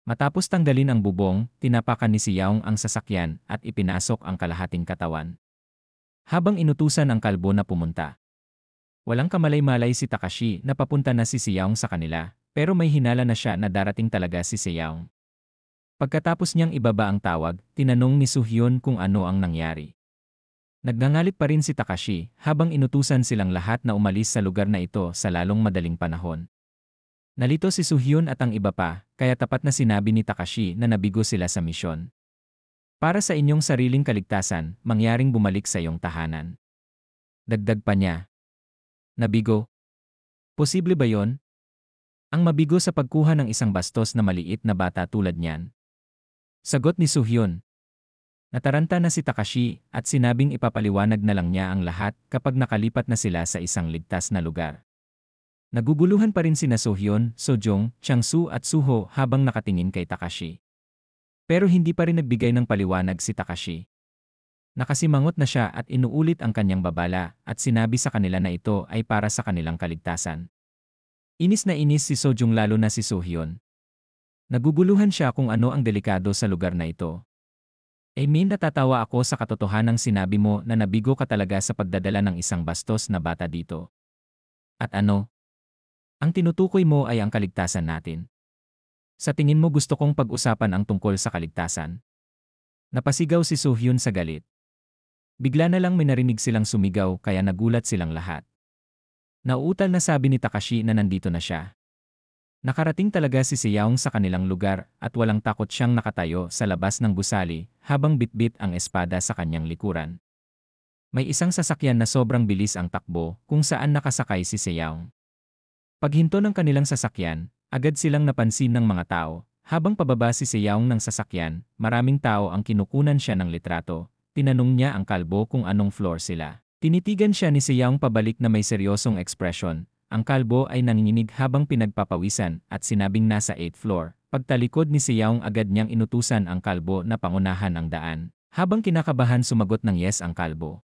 Matapos tanggalin ang bubong, tinapakan ni si Yaong ang sasakyan at ipinasok ang kalahating katawan. Habang inutusan ang kalbo na pumunta. Walang kamalay-malay si Takashi na papunta na si Yaong sa kanila, pero may hinala na siya na darating talaga si Yaong. Pagkatapos niyang ibaba ang tawag, tinanong ni Soo-hyun kung ano ang nangyari. Nagngangalit pa rin si Takashi habang inutusan silang lahat na umalis sa lugar na ito sa lalong madaling panahon. Nalito si Soo-hyun at ang iba pa, kaya tapat na sinabi ni Takashi na nabigo sila sa misyon. Para sa inyong sariling kaligtasan, mangyaring bumalik sa iyong tahanan. Dagdag pa niya. Nabigo? Posible ba yon? Ang mabigo sa pagkuha ng isang bastos na maliit na bata tulad niyan? Sagot ni Soo-hyun. Nataranta na si Takashi at sinabing ipapaliwanag na lang niya ang lahat kapag nakalipat na sila sa isang ligtas na lugar. Naguguluhan pa rin sina Soo-hyun, Sojong, Chang-soo at Suho habang nakatingin kay Takashi. Pero hindi pa rin nagbigay ng paliwanag si Takashi. Nakasimangot na siya at inuulit ang kanyang babala at sinabi sa kanila na ito ay para sa kanilang kaligtasan. Inis na inis si Sojong lalo na si Soo-hyun. Naguguluhan siya kung ano ang delikado sa lugar na ito. Natatawa ako sa katotohanang sinabi mo na nabigo ka talaga sa pagdadala ng isang bastos na bata dito. At ano? Ang tinutukoy mo ay ang kaligtasan natin. Sa tingin mo gusto kong pag-usapan ang tungkol sa kaligtasan? Napasigaw si Soo-hyun sa galit. Bigla na lang may narinig silang sumigaw kaya nagulat silang lahat. Nauutal na sabi ni Takashi na nandito na siya. Nakarating talaga si Yaong sa kanilang lugar at walang takot siyang nakatayo sa labas ng gusali habang bitbit ang espada sa kanyang likuran. May isang sasakyan na sobrang bilis ang takbo kung saan nakasakay si Yaong. Paghinto ng kanilang sasakyan, agad silang napansin ng mga tao. Habang pababa si Yaong ng sasakyan, maraming tao ang kinukunan siya ng litrato. Tinanong niya ang kalbo kung anong floor sila. Tinitigan siya ni Yaong pabalik na may seryosong ekspresyon. Ang kalbo ay nanginginig habang pinagpapawisan at sinabing nasa 8th floor. Pagtalikod ni Yaong agad niyang inutusan ang kalbo na pangunahan ang daan. Habang kinakabahan sumagot ng yes ang kalbo.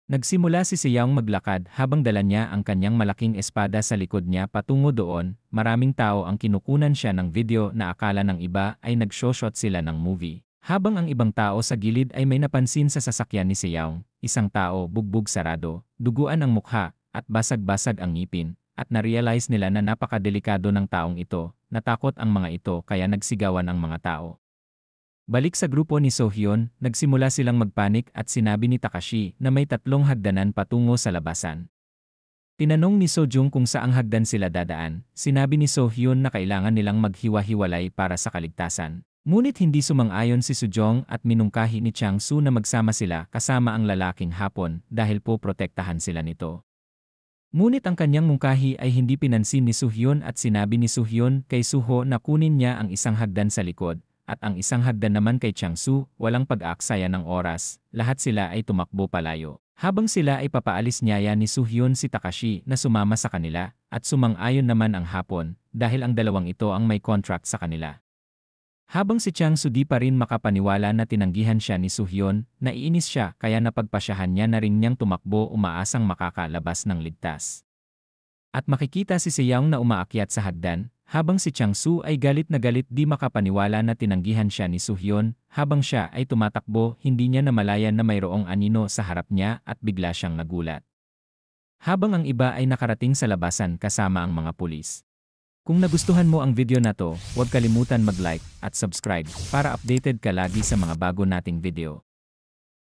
Nagsimula si Yaong maglakad habang dala niya ang kanyang malaking espada sa likod niya patungo doon. Maraming tao ang kinukunan siya ng video na akala ng iba ay nag-shot sila ng movie. Habang ang ibang tao sa gilid ay may napansin sa sasakyan ni Yaong, isang tao bugbog sarado, duguan ang mukha, at basag-basag ang ngipin, at na-realize nila na napakadelikado ng taong ito, natakot ang mga ito kaya nagsigawan ang mga tao. Balik sa grupo ni Soo-hyun, nagsimula silang magpanik at sinabi ni Takashi na may 3 hagdanan patungo sa labasan. Tinanong ni Sojong kung saang hagdan sila dadaan, sinabi ni Soo-hyun na kailangan nilang maghiwa-hiwalay para sa kaligtasan. Ngunit hindi sumang-ayon si Sojong at minungkahi ni Chang-soo na magsama sila kasama ang lalaking Hapon dahil po protektahan sila nito. Ngunit ang kanyang mungkahi ay hindi pinansin ni Soo-hyun at sinabi ni Soo-hyun kay Suho na kunin niya ang isang hagdan sa likod. At ang isang hagdan naman kay Chang-soo, walang pag-aaksaya ng oras, lahat sila ay tumakbo palayo. Habang sila ay papaalis niyaya ni Soo-hyun si Takashi na sumama sa kanila, at sumang-ayon naman ang Hapon, dahil ang dalawang ito ang may contract sa kanila. Habang si Chang-soo di pa rin makapaniwala na tinanggihan siya ni Soo-hyun, naiinis siya kaya napagpasyahan niya na rin niyang tumakbo umaasang makakalabas ng ligtas. At makikita si Yaong na umaakyat sa hagdan, habang si Chang-soo ay galit na galit di makapaniwala na tinanggihan siya ni Soo-hyun, habang siya ay tumatakbo hindi niya namalayan na mayroong anino sa harap niya at bigla siyang nagulat. Habang ang iba ay nakarating sa labasan kasama ang mga pulis. Kung nagustuhan mo ang video na to, huwag kalimutan mag-like at subscribe para updated ka lagi sa mga bago nating video.